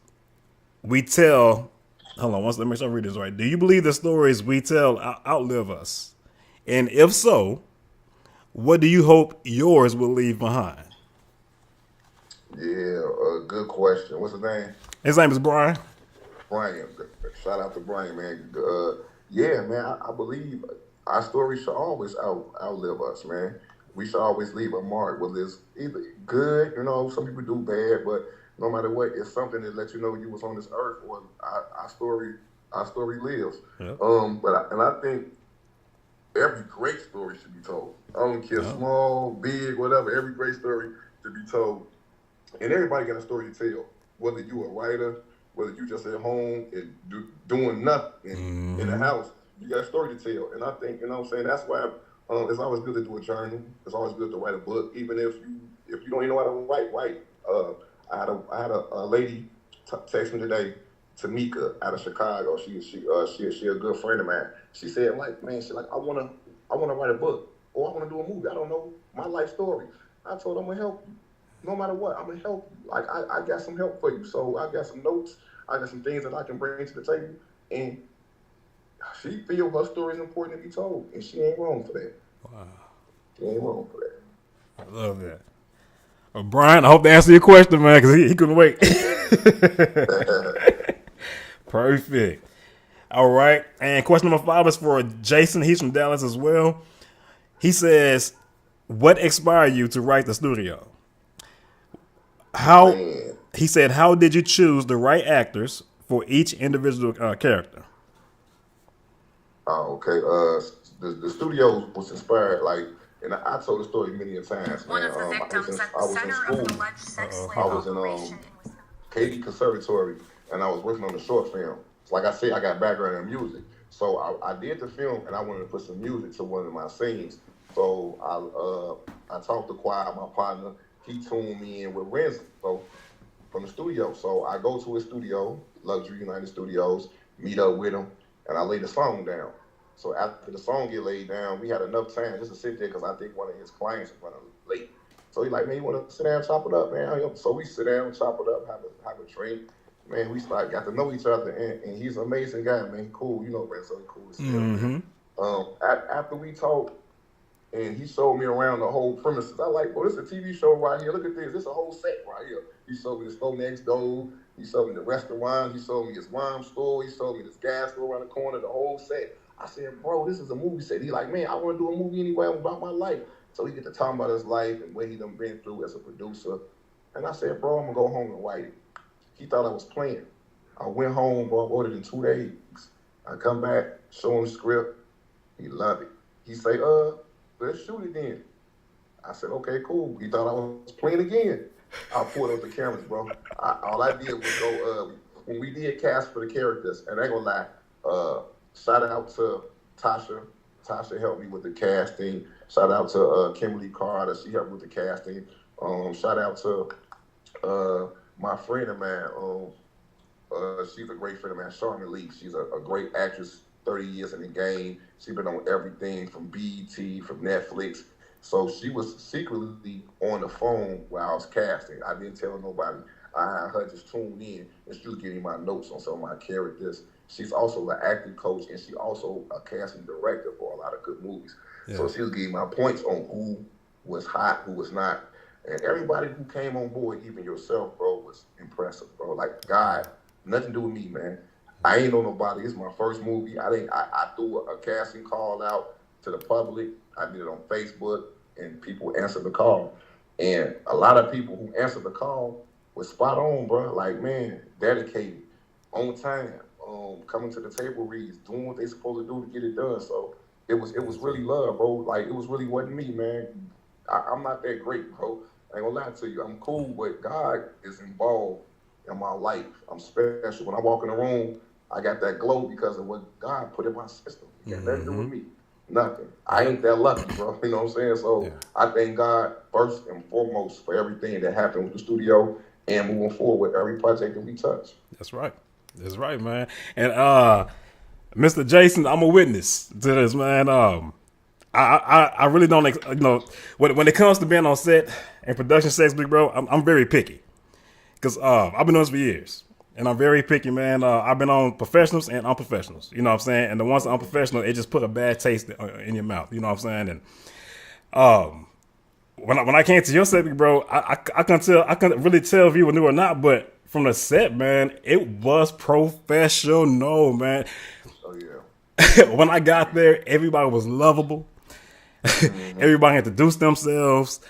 we tell?" Hold on, let me make sure I read this right. Do you believe the stories we tell outlive us? And if so, what do you hope yours will leave behind? Yeah, good question. What's his name? His name is Brian. Brian. Shout out to Brian, man. Yeah, man, I believe our story should always outlive us, man. We should always leave a mark, whether it's either good, some people do bad, but no matter what, it's something that lets you know you was on this earth, or our story lives. Yep. I think every great story should be told. I don't care, small, big, whatever. Every great story should be told, and everybody got a story to tell. Whether you a writer, whether you just at home and doing nothing in the house, you got a story to tell. And I think, that's why it's always good to do a journal. It's always good to write a book, even if you don't even know how to write. I had a lady text me today, Tamika, out of Chicago. She a good friend of mine. She said, I wanna write a book, or I wanna do a movie. I don't know my life story. I told her I'm gonna help you. No matter what, I'm gonna help you. Like I got some help for you. So I got some notes. I got some things that I can bring to the table. And she feel her story is important to be told, and she ain't wrong for that. Wow. She ain't wrong for that. I love that. Well, Brian, I hope to answer your question, man, because he couldn't wait. Perfect. All right. And question number 5 is for Jason. He's from Dallas as well. He says, what inspired you to write the studio? He said, how did you choose the right actors for each individual character? Oh, okay. The studio was inspired, and I told the story many a times. One of the victims at the center of an alleged sex slave operation. Katy Conservatory, and I was working on the short film. So like I said, I got background in music. So I did the film, and I wanted to put some music to one of my scenes. So I talked to Quiet, my partner. He tuned me in with Renzo from the studio. So I go to his studio, Luxury United Studios, meet up with him, and I lay the song down. So after the song get laid down, we had enough time just to sit there because I think one of his clients was running late. So he's like, man, you want to sit down and chop it up, man? So we sit down, chop it up, have a drink. Man, we got to know each other, and he's an amazing guy, man. Cool, Renzo, cool as hell. After we talked, and he showed me around the whole premises. I like, this is a TV show right here. Look at this. This is a whole set right here. He showed me the store next door. He showed me the restaurant. He showed me his wine store. He showed me this gas store around the corner, the whole set. I said, bro, this is a movie set. He like, man, I want to do a movie anyway about my life. So he get to talking about his life and what he done been through as a producer. And I said, bro, I'm going to go home and write it. He thought I was playing. I went home, bro, I wrote it in 2 days. I come back, show him the script. He loved it. He say, let's shoot it then. I said, okay, cool. He thought I was playing again. I pulled up the cameras, bro. All I did was go, when we did cast for the characters, and I ain't gonna lie, shout out to Tasha. Tasha helped me with the casting. Shout out to Kimberly Carter. She helped me with the casting. Shout out to my friend of mine. She's a great friend of mine, Charmin Lee. She's a great actress, 30 years in the game. She's been on everything from BET, from Netflix. So she was secretly on the phone while I was casting. I didn't tell nobody. I had her just tune in, and she was getting my notes on some of my characters. She's also an acting coach, and she also a casting director for a lot of good movies. Yeah. So she was getting my points on who was hot, who was not. And everybody who came on board, even yourself, bro, was impressive, bro. Like, God, nothing to do with me, man. I ain't know nobody. It's my first movie. I threw a casting call out to the public. I did it on Facebook, and people answered the call. And a lot of people who answered the call was spot on, bro. Like, man, dedicated, on time, coming to the table reads, doing what they supposed to do to get it done. So it was really love, bro. Like, it was really wasn't me, man. I'm not that great, bro. I ain't gonna lie to you. I'm cool, but God is involved in my life. I'm special. When I walk in the room, I got that glow because of what God put in my system. It got nothing to do with me. Nothing. I ain't that lucky, bro. You know what I'm saying? So I thank God first and foremost for everything that happened with the studio and moving forward with every project that we touch. That's right. That's right, man. And Mr. Jason, I'm a witness to this, man. I really don't, you know, when it comes to being on set and production sets, big bro, I'm very picky. Because I've been doing this for years. And I'm very picky, man. I've been on professionals and unprofessionals. You know what I'm saying? And the ones that are unprofessional, it just put a bad taste in your mouth. You know what I'm saying? And when I came to your set, big bro, I couldn't really tell if you were new or not. But from the set, man, it was professional, man. Oh, yeah. When I got there, everybody was lovable. Everybody introduced themselves.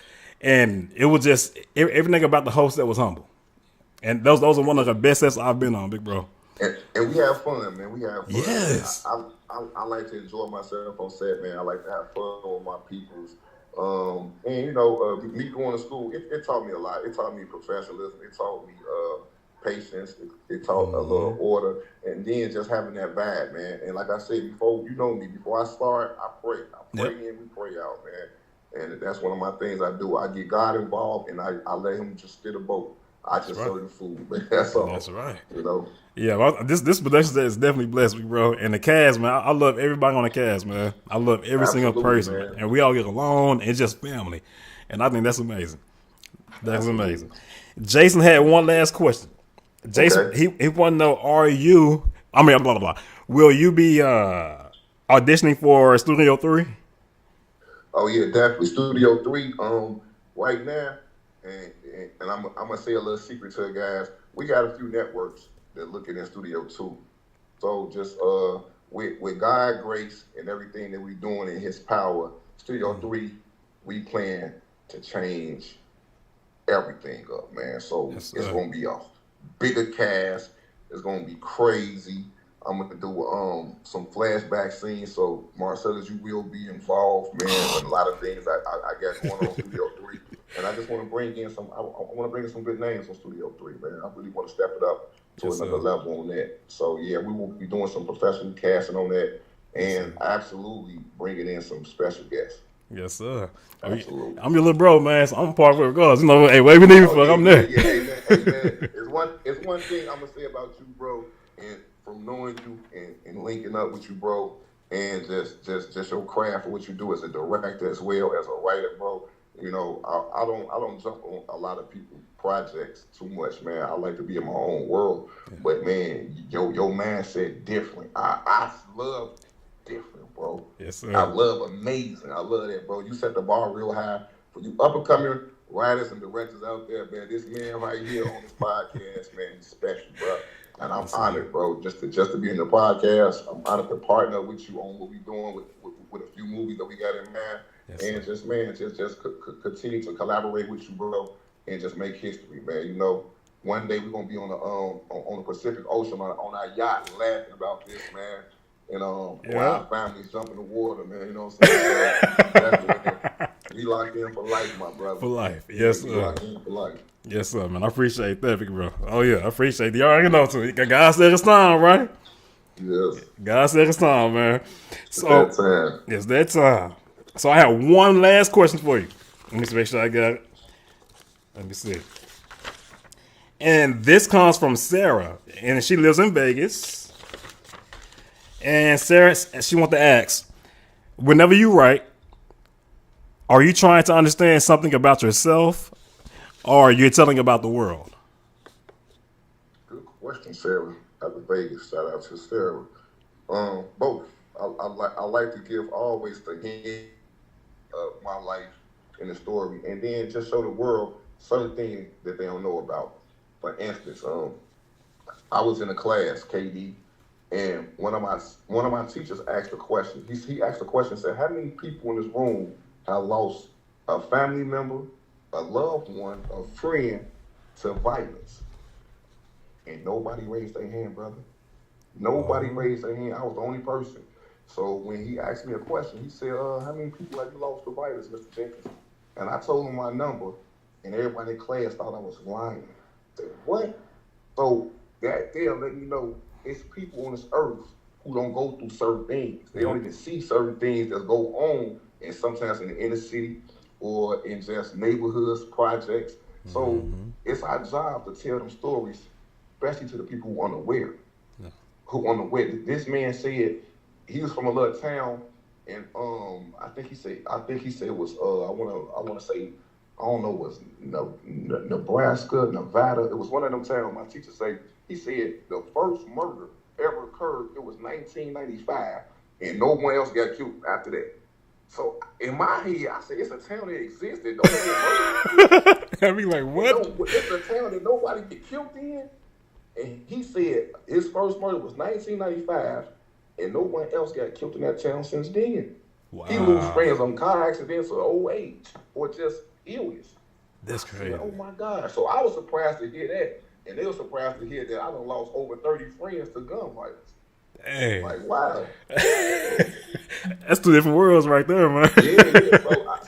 And it was just, everything about the whole set was humble. And those are one of the best sets I've been on, big bro. And we have fun, man. We have fun. Yes. I like to enjoy myself on set, man. I like to have fun with my peoples. And, you know, me going to school, it taught me a lot. It taught me professionalism. It taught me patience. It taught a little order. And then just having that vibe, man. And like I said before, you know me, before I start, I pray. I pray in, we pray out, man. And that's one of my things I do. I get God involved, and I let him just steer the boat. I just serve the food, man. That's all. That's right. You know? Yeah, well, this production set is definitely blessed me, bro. And the cast, man, I love everybody on the cast, man. I love every single person. Man. And we all get along. It's just family. And I think that's amazing. That's amazing. Jason had one last question. Jason, he wanted to know, blah, blah, blah. Will you be auditioning for Studio 3? Oh, yeah, definitely. Studio 3, right now, and I'm gonna say a little secret to the guys. We got a few networks that looking at Studio 2. So just with God grace and everything that we doing in His power, Studio 3, we plan to change everything up, man. So it's gonna be a bigger cast. It's gonna be crazy. I'm gonna do some flashback scenes. So Marcellus, you will be involved, man, in a lot of things I got going on Studio 3. And I just want to bring in some. I want to bring in some good names on Studio 3, man. I really want to step it up to another level on that. So yeah, we will be doing some professional casting on that, and absolutely bringing in some special guests. Yes, sir. Absolutely. I'm your little bro, man. So I'm part of it regardless. You know, hey, whatever you need me for, I'm there. Yeah, hey, man. It's one thing I'm gonna say about you, bro, and from knowing you and linking up with you, bro, and just your craft for what you do as a director as well as a writer, bro. You know, I don't jump on a lot of people's projects too much, man. I like to be in my own world. Yeah. But man, your mindset different. I love different, bro. Yes, sir. I love amazing. I love that, bro. You set the bar real high for you up and coming writers and directors out there, man. This man right here on this podcast, man, he's special, bro. And I'm honored, bro, just to be in the podcast. I'm honored to partner with you on what we're doing with a few movies that we got in mind. Yes, and just continue to collaborate with you, bro, and just make history, man. You know, one day we're gonna be on the Pacific Ocean on our yacht laughing about this, man. And while our families jump in the water, man. You know what I'm saying? We locked in for life, my brother. For life. Yes, We sir. locked in for life. Yes, sir, man. I appreciate that, big bro. Oh, yeah, I appreciate it. You already know, too. God said it's time, right? Yes. God said it's time, man. So, That time. it's that time. So, I have one last question for you. Let me make sure I got it. Let me see. And this comes from Sarah, and she lives in Vegas. And Sarah, she wants to ask, whenever you write, are you trying to understand something about yourself, or are you telling about the world? Good question, Sarah. Out of Vegas. Shout out to Sarah. Both. I like to give always the hint of my life in the story, and then just show the world certain things that they don't know about. For instance, I was in a class, KD, and one of my teachers asked a question. He asked a question, said, "How many people in this room have lost a family member, a loved one, a friend to violence?" And nobody raised their hand, brother. Nobody raised their hand. I was the only person. So when he asked me a question, he said, "How many people have you lost to violence, Mr. Jenkins?" And I told him my number, and everybody in class thought I was lying. I said, "What?" So that there let me know it's people on this earth who don't go through certain things. They don't even see certain things that go on, and sometimes in the inner city or in just neighborhoods, projects. So it's our job to tell them stories, especially to the people who are unaware. Who unaware. This man said he was from a little town, and I think he said it was I wanna say, I don't know, it was Nebraska, Nevada. It was one of them towns. My teacher said, he said the first murder ever occurred, it was 1995, and no one else got killed after that. So in my head, I said, it's a town that existed. Don't get murdered. I'd be like, what? It's a town that nobody get killed in. And he said his first murder was 1995, and no one else got killed in that town since then. Wow. He lose friends on car accidents or old age or just illness. That's crazy. Said, oh my God. So I was surprised to hear that. And they were surprised to hear that I done lost over 30 friends to gun violence. Dang. Like, wow. That's two different worlds right there, man. Yeah.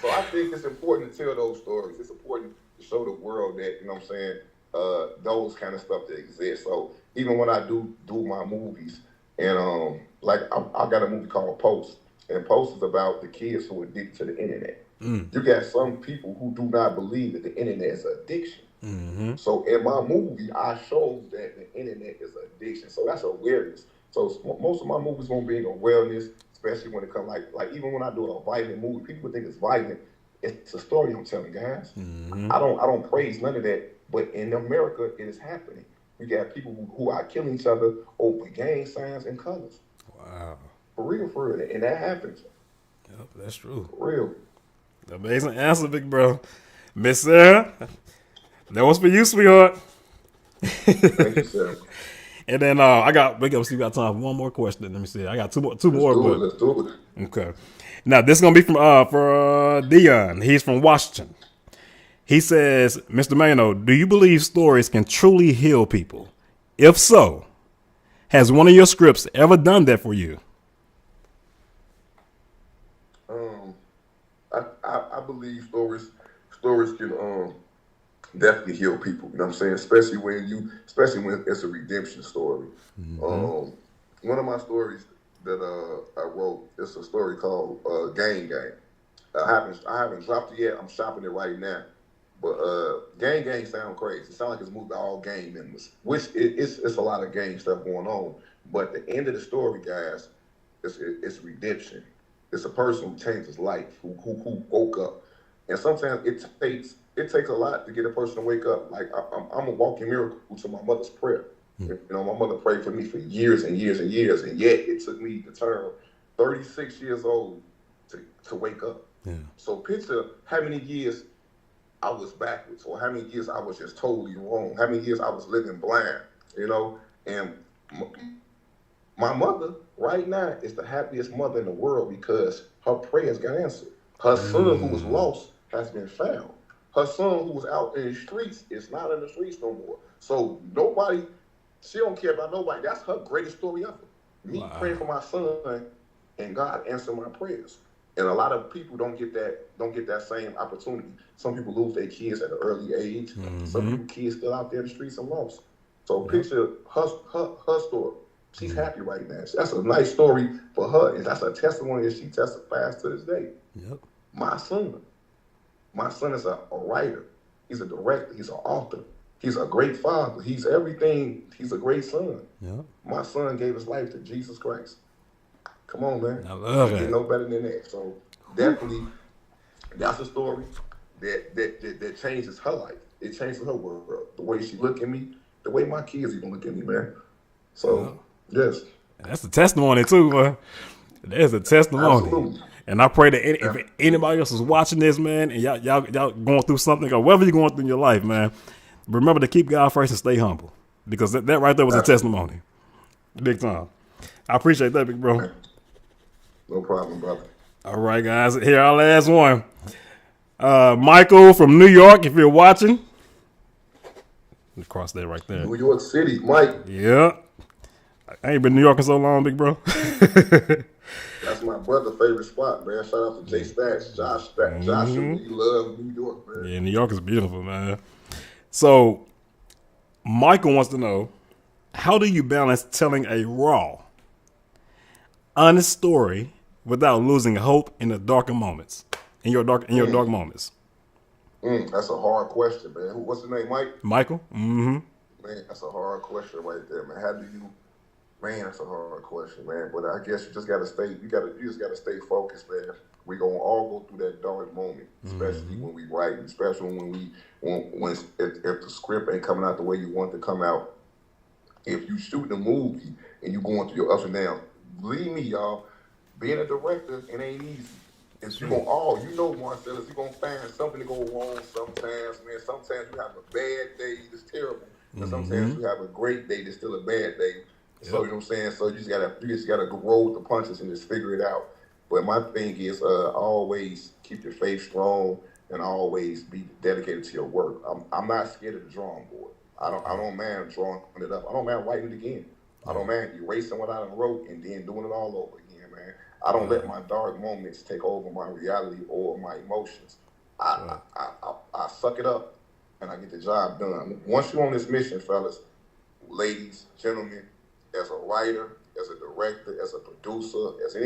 So I think it's important to tell those stories. It's important to show the world that, you know what I'm saying, those kind of stuff that exist. So even when I do my movies, and like I got a movie called Post, and Post is about the kids who are addicted to the internet. You got some people who do not believe that the internet is an addiction. So in my movie, I show that the internet is an addiction. So that's awareness. So most of my movies gonna be awareness, especially when it comes like even when I do a violent movie, people think it's violent. It's a story I'm telling, guys. I don't praise none of that. But in America, it is happening. We got people who are killing each other over gang signs and colors. Wow. For real. And that happens. Yep, that's true. For real. Amazing answer, big bro. Miss Sarah, that was for you, sweetheart. Thank you, sir. And then I got, we got time for one more question. Let me see. I got two more. Let's do it. Okay. Now, this is going to be for Dion. He's from Washington. He says, Mr. Mano, do you believe stories can truly heal people? If so, has one of your scripts ever done that for you? I believe stories can definitely heal people. You know what I'm saying? Especially when it's a redemption story. One of my stories that I wrote is a story called Gang Gang. I haven't dropped it yet. I'm shopping it right now. But Gang Gang sound crazy. It sounds like it's moved to all gang members, which it's a lot of gang stuff going on. But the end of the story, guys, it's redemption. It's a person who changed his life, who woke up. And sometimes it takes a lot to get a person to wake up. Like I'm a walking miracle to my mother's prayer. You know, my mother prayed for me for years and years and years, and yet it took me to turn 36 years old to wake up. Yeah. So picture how many years I was backwards, or how many years I was just totally wrong, how many years I was living blind, you know. And my mother right now is the happiest mother in the world because her prayers got answered. Her son who was lost has been found. Her son who was out in the streets is not in the streets no more. So she don't care about nobody. That's her greatest story ever. Me praying for my son and God answering my prayers. And a lot of people don't get that same opportunity. Some people lose their kids at an early age. Some people kids still out there in the streets and lost. So picture her story. She's happy right now. That's a nice story for her, and that's a testimony that she testifies to this day. Yep. My son is a writer. He's a director. He's an author. He's a great father. He's everything. He's a great son. Yep. My son gave his life to Jesus Christ. Come on, man. I love it. You no better than that. So definitely, that's a story that changes her life. It changes her world. The way she look at me, the way my kids even look at me, man. So yes, that's a testimony too, man. There's a testimony. Absolutely. And I pray that if anybody else is watching this, man, and y'all going through something or whatever you're going through in your life, man, remember to keep God first and stay humble, because that right there was a testimony, big time. I appreciate that, big bro. No problem, brother. All right, guys, here our last one. Michael from New York, if you're watching, cross that right there. New York City, Mike. Yeah, I ain't been in New York in so long, big bro. That's my brother's favorite spot, man. Shout out to Jay Stacks, Josh Stacks. Joshua, he love New York, man. Yeah, New York is beautiful, man. So, Michael wants to know, how do you balance telling a raw, honest story without losing hope in the darker moments, in your dark moments? That's a hard question, man. What's the name, Mike? Michael? Mm-hmm. Man, that's a hard question right there, man. How do you? Man, that's a hard question, man. But I guess you just gotta stay. You just gotta stay focused, man. We gonna all go through that dark moment, especially when we write, especially when if the script ain't coming out the way you want it to come out. If you shoot a movie and you going through your ups and downs, believe me, y'all, being a director, it ain't easy. It's you Marcellus, you're gonna find something to go wrong sometimes, man. Sometimes you have a bad day that's terrible, and sometimes you have a great day that's still a bad day. So you know what I'm saying? So you just gotta roll with the punches and just figure it out. But my thing is always keep your faith strong and always be dedicated to your work. I'm not scared of the drawing board. I don't mind drawing it up. I don't mind writing it again. I don't mind erasing what I wrote and then doing it all over again, man. I don't let my dark moments take over my reality or my emotions. I suck it up and I get the job done. Once you're on this mission, fellas, ladies, gentlemen, as a writer, as a director, as a producer, as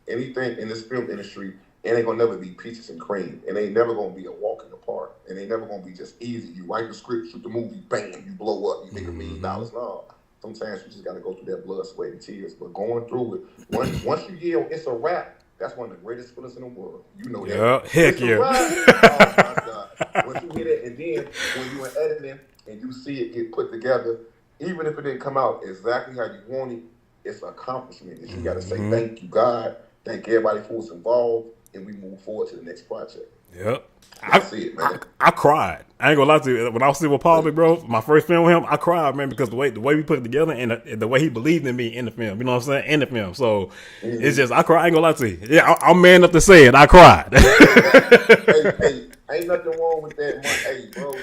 anything in this film industry, it ain't gonna never be peaches and cream. It ain't never gonna be a walk in the park. It ain't never gonna be just easy. You write the script, shoot the movie, bam, you blow up, you make $1 million. No, sometimes you just gotta go through that blood, sweat, and tears. But going through it, once you yell, it's a wrap. That's one of the greatest feelings in the world. You know that. Yeah, heck yeah. Oh my God. Once you hear that, and then when you're editing and you see it get put together, even if it didn't come out exactly how you want it, it's an accomplishment. You got to say thank you, God, thank everybody who was involved, and we move forward to the next project. Yep. That's it, man. I cried. I ain't gonna lie to you. When I was still with Paul, bro, my first film with him, I cried, man, because the way we put it together and the way he believed in me in the film. You know what I'm saying? In the film. So it's just, I cried. I ain't gonna lie to you. Yeah, I'm man enough to say it. I cried. hey, ain't nothing wrong with that, man. Hey, bro,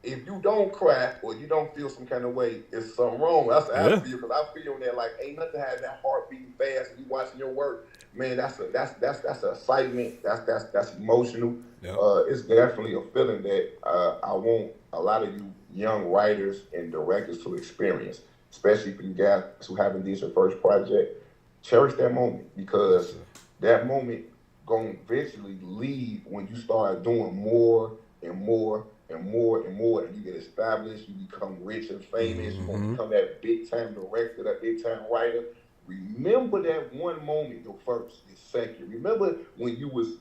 if you don't cry or you don't feel some kind of way, it's something wrong. That's how I feel, because I feel that ain't nothing having that heart beating fast and you watching your work. Man, that's an excitement. That's emotional. Yep. It's definitely a feeling that I want a lot of you young writers and directors to experience, especially for you guys who haven't did your first project. Cherish that moment, because that moment gonna eventually leave when you start doing more and more and more and more, and you get established, you become rich and famous, you're going to become that big-time director, that big-time writer. Remember that one moment, your first, your second. Remember when you was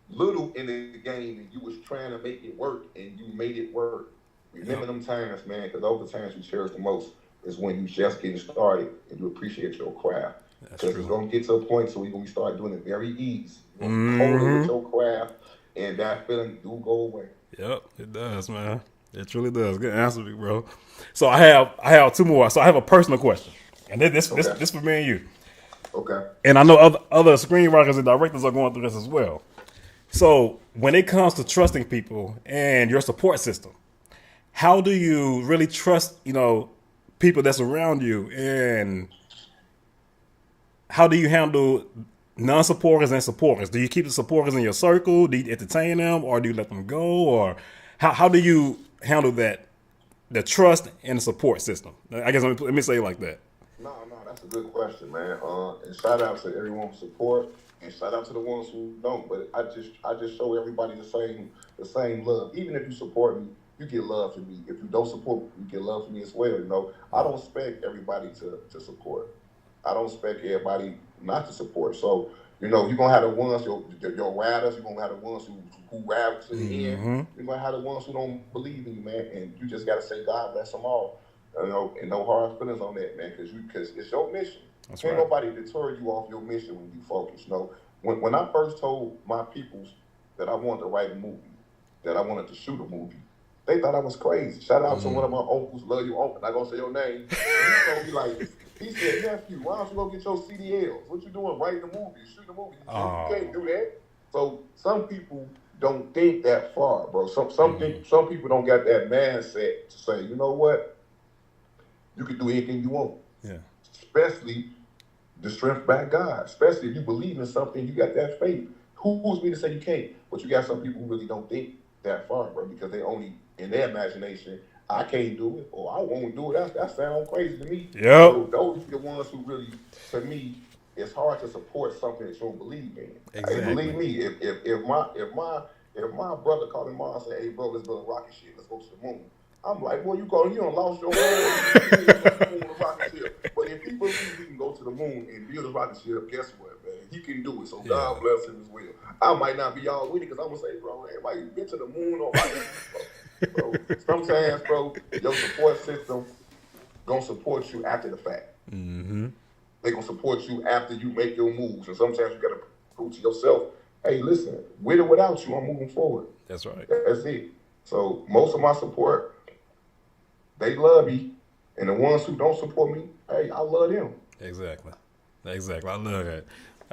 little in the game and you was trying to make it work and you made it work. Remember them times, man, because those are the times you cherish the most is when you just getting started and you appreciate your craft. Because it's going to get to a point so you're going to start doing it very easy. You're going to hold it with your craft, and that feeling do go away. Yep, it does, man. It truly does. Good answer, bro. So I have two more. So I have a personal question, and this for me and you. Okay. And I know other screenwriters and directors are going through this as well. So when it comes to trusting people and your support system, how do you really trust, people that's around you, and how do you handle non-supporters and supporters? Do you keep the supporters in your circle? Do you entertain them, or do you let them go? Or how do you handle that, the trust and the support system? I guess let me say it like that. No, that's a good question, man. And shout out to everyone who support, and shout out to the ones who don't. But I just show everybody the same love. Even if you support me, you get love from me. If you don't support me, you get love from me as well. You know, I don't expect everybody to support. I don't expect everybody not to support. So, you know, you're gonna have the ones your riders. You're gonna have the ones who ride to the end. You're gonna have the ones who don't believe in you, man. And you just gotta say, God bless them all. You know, and no hard feelings on that, man, because it's your mission. That's Can't right. nobody deter you off your mission when you focus. You know, when I first told my peoples that I wanted to write a movie, that I wanted to shoot a movie, they thought I was crazy. Shout out to one of my uncles, love you, uncle. Not gonna say your name. He told me like, he said, nephew, why don't you go get your CDLs? What you doing writing a movie, shooting a movie? You can't do that. So some people don't think that far, bro. Some people don't got that mindset to say, you know what? You can do anything you want. Yeah. Especially the strength by God. Especially if you believe in something, you got that faith. Who's me to say you can't? But you got some people who really don't think that far, bro, because they only, in their imagination, I can't do it, or I won't do it. That sounds crazy to me. Yep. So those are the ones who really, to me, it's hard to support something that you don't believe in. Exactly. And believe me, if my brother called him and said, hey bro, let's build a rocket ship, let's go to the moon. I'm like, well, you done lost your moon rocket ship. But if he believes he can go to the moon and build a rocket ship, guess what, man? He can do it. So God bless him as well. I might not be all with it because I'm gonna say, bro, everybody get to the moon or rocket ship, bro. Sometimes, bro, your support system gonna support you after the fact. Mm-hmm. They gonna support you after you make your moves, and sometimes you gotta prove to yourself, hey, listen, with or without you, I'm moving forward. That's right. That's it. So most of my support, they love me, and the ones who don't support me, hey, I love them. Exactly. I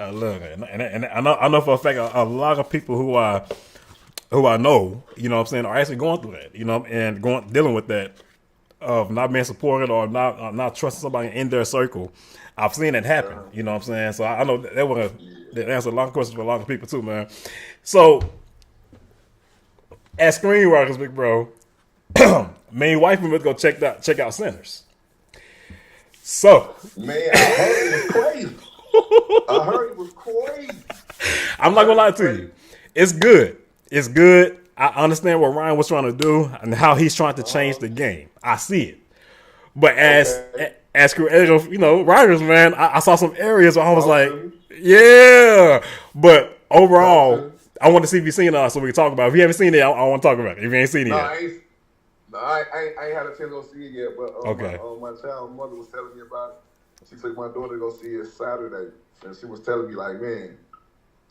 love that. And I know for a fact a lot of people who I know, you know what I'm saying, are actually going through that, you know, and dealing with that of not being supported or not trusting somebody in their circle. I've seen it happen, you know what I'm saying? So I know that answer a lot of questions for a lot of people too, man. So as screenwriters, big bro, me and wife would go check out Sinners. So Man, I heard it was crazy. I'm not gonna lie to you. It's good. I understand what Ryan was trying to do and how he's trying to change the game. I see it. But as creative, you know, writers, man, I saw some areas where I was like, yeah. But overall, I want to see if you've seen it so we can talk about it. If you haven't seen it, I want to talk about it. If you ain't seen it yet. I ain't had a chance to go see it yet, but Okay. my child mother was telling me about it. She took my daughter to go see it Saturday, and she was telling me like, man,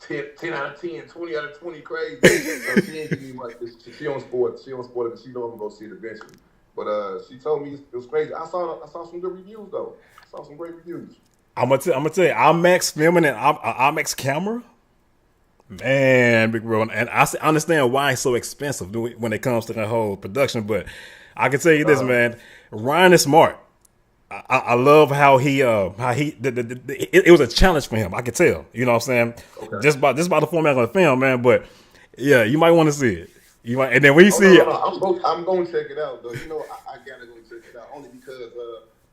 10 out of 10, 20 out of 20, crazy. So she ain't giving me much. She on sport it, and she know I'm gonna go see it eventually. But she told me it was crazy. I saw some good reviews though. I saw some great reviews. I'm gonna tell you, IMAX filming and IMAX camera, man, big bro. And I understand why it's so expensive when it comes to the whole production. But I can tell you this, man, Ryan is smart. I love how it was a challenge for him. I could tell, you know what I'm saying? Okay. Just by the format of the film, man. But yeah, you might want to see it. And then when you see it, I'm going to check it out though. You know, I gotta go check it out only because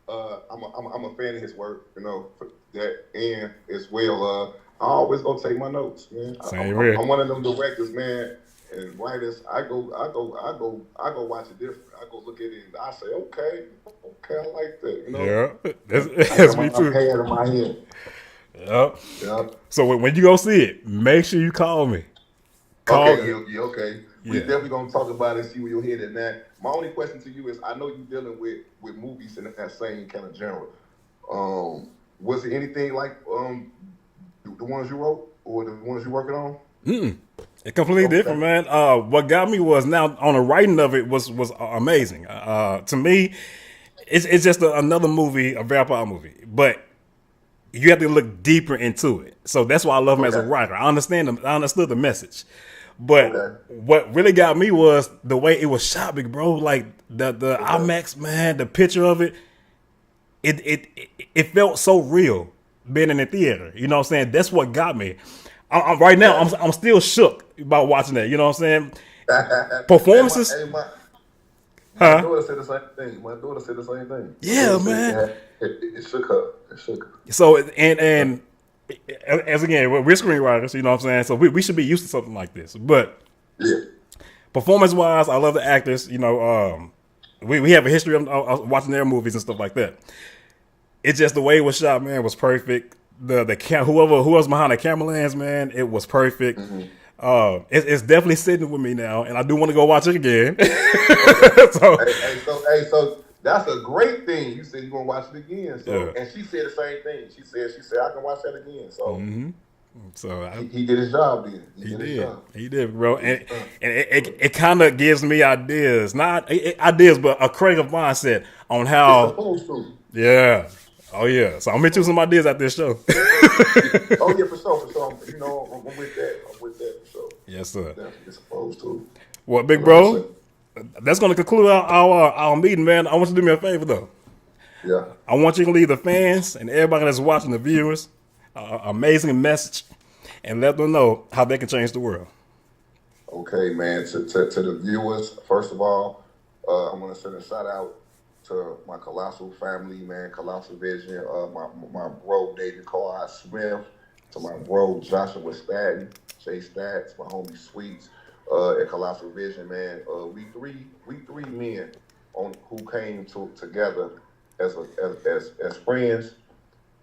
I'm a fan of his work. You know that, and as well, I always go take my notes, man. I'm one of them directors, man. And writers, I go watch it different. I go look at it and I say, okay, I like that. You know? Yeah, that's me too. Head in my head. Yep. Yeah. So when you go see it, make sure you call me. Okay. We definitely gonna talk about it and see where your head at now. My only question to you is, I know you're dealing with movies in that same kind of genre. Was it anything like the ones you wrote or the ones you're working on? It's completely different, man. What got me was now on the writing of it was amazing. To me, it's just another movie, a vampire movie, but you have to look deeper into it. So that's why I love him as a writer. I understood the message, but what really got me was the way it was shot, big bro. Like the IMAX, man, the picture of it, it felt so real. being in the theater. You know what I'm saying? That's what got me. Right now, I'm still shook about watching that. You know what I'm saying? Performances. My Huh? daughter said the same thing. My daughter said the same thing. My Yeah, daughter said man. it shook her. It shook her. So and as again, we're screenwriters. You know what I'm saying? So we should be used to something like this. But Yeah. performance wise, I love the actors. You know, we have a history of watching their movies and stuff like that. It's just the way it was shot, man, was perfect. Whoever who was behind the camera lens, man, it was perfect. It's definitely sitting with me now, and I do want to go watch it again. So, So that's a great thing. You said you're gonna watch it again. So, Yeah. and she said the same thing. She said I can watch that again. So so he did his job then. he did, bro, and it kind of gives me ideas, not ideas, but a creative mindset on how. Supposed to. Yeah. Oh yeah. So I'm gonna hit you some ideas at this show. Oh yeah, for sure. You know, I'm with that. For sure. Yes, sir. Definitely supposed to. Well, big bro, that's gonna conclude our meeting, man. I want you to do me a favor though. Yeah. I want you to leave the fans and everybody that's watching, the viewers, amazing message, and let them know how they can change the world. Okay, man. To the viewers, first of all, I want to send a shout out to my Colossal family, man. Colossal Vision. My bro David Carr Smith. To my bro Joshua Staten, Jay Stats, my homie Sweets, at Colossal Vision, man. We three men who came together as friends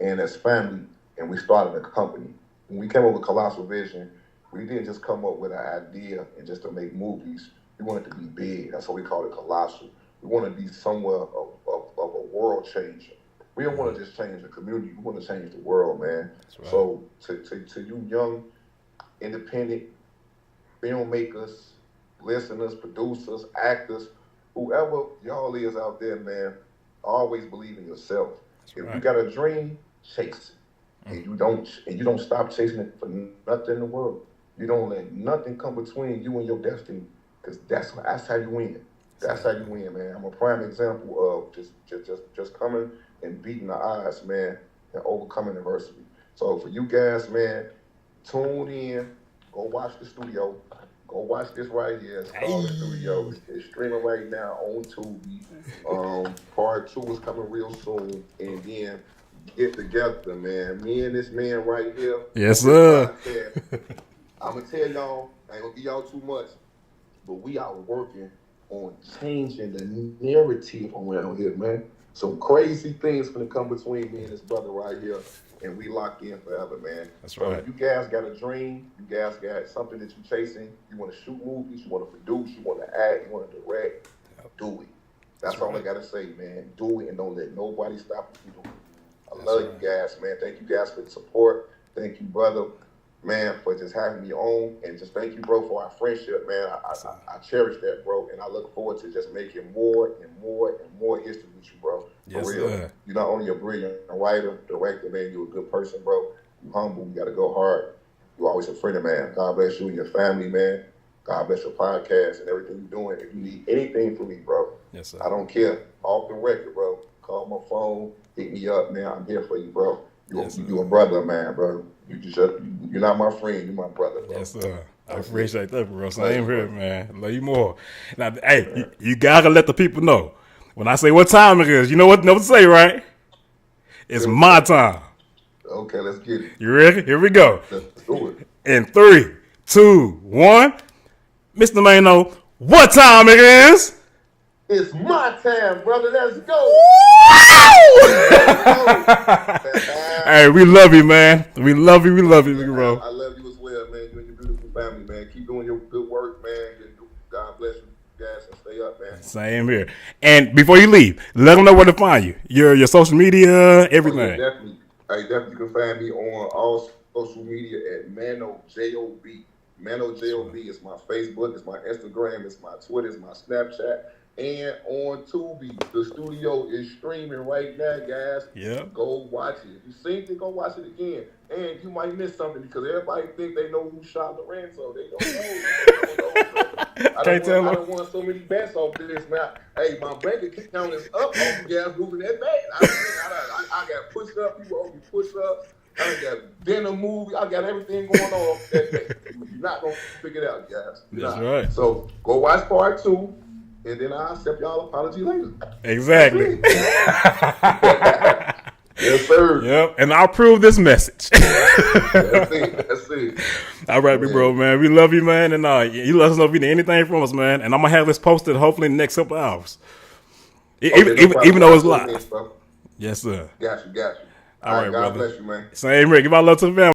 and as family, and we started a company. When we came up with Colossal Vision, we didn't just come up with an idea and just to make movies. We wanted to be big. That's why we called it Colossal. We want to be somewhere of a world changer. We don't want to just change the community. We want to change the world, man. Right. So to you young, independent filmmakers, listeners, producers, actors, whoever y'all is out there, man, always believe in yourself. If you got a dream, chase it. And you don't stop chasing it for nothing in the world. You don't let nothing come between you and your destiny, because that's how you win. That's how you win, man. I'm a prime example of just coming and beating the odds, man, and overcoming adversity. So for you guys, man, tune in, go watch the studio, go watch this right here. It's called the studio. It's streaming right now on Tubi. Part 2 is coming real soon, and then get together, man. Me and this man right here. Yes, sir. I'm gonna tell y'all, I ain't gonna give y'all too much, but we are working on changing the narrative around here, man. Some crazy things gonna come between me and this brother right here, and we locked in forever, man. That's right. So you guys got a dream, you guys got something that you're chasing, you want to shoot movies, you want to produce, you want to act, you want to direct, do it. That's all I gotta say, man. Do it and don't let nobody stop you doing it. I love you guys, man. Thank you guys for the support. Thank you, brother, man, for just having me on, and just thank you, bro, for our friendship, man. I cherish that, bro, and I look forward to just making more and more and more history with you, bro. Yes, for real. Sir. You're not only a brilliant writer, director, man. You're a good person, bro. You humble. You got to go hard. You're always a friend of man. God bless you and your family, man. God bless your podcast and everything you're doing. If you need anything from me, bro, yes, sir. I don't care. Off the record, bro. Call my phone. Hit me up, man. I'm here for you, bro. You a brother, man, bro. You're not my friend. You're my brother, bro. Yes, sir. I appreciate that, bro. Same here, man. Love you more. Now, hey, you gotta let the people know. When I say what time it is, you know what to say, right? It's my time. Okay, let's get it. You ready? Here we go. Let's do it. In 3, 2, 1. Mr. Mano, what time it is? It's my time, brother. Let's go. Hey, we love you, man. We love you, bro. I love you as well, man. You and your beautiful family, man. Keep doing your good work, man. God bless you guys and stay up, man. Same here. And before you leave, let them know where to find you. Your social media, everything. Oh, yeah, definitely can find me on all social media at Mano J-O-B. Mano J-O-B is my Facebook, it's my Instagram, it's my Twitter, it's my Snapchat. and on Tubi. The studio is streaming right now, guys. Yeah. Go watch it. If you seen it, go watch it again. And you might miss something because everybody think they know who shot Lorenzo. They don't know. I don't want so many bets off this, man. Hey, my bank account is up on you guys moving that bad. I got push up. People owe me push up. I got dinner movie. I got everything going on that day. You're not going to figure it out, guys. That's right. So go watch part 2, and then I'll accept y'all apology later. Exactly. Yes, sir. Yep. And I'll prove this message. That's it. All right, big bro, man. We love you, man. And you let us know if you need anything from us, man. And I'm going to have this posted hopefully in the next couple hours. Even though it's live. Yes, sir. Got you. All right, God brother. bless you, man. Same, Rick. Give our love to the family.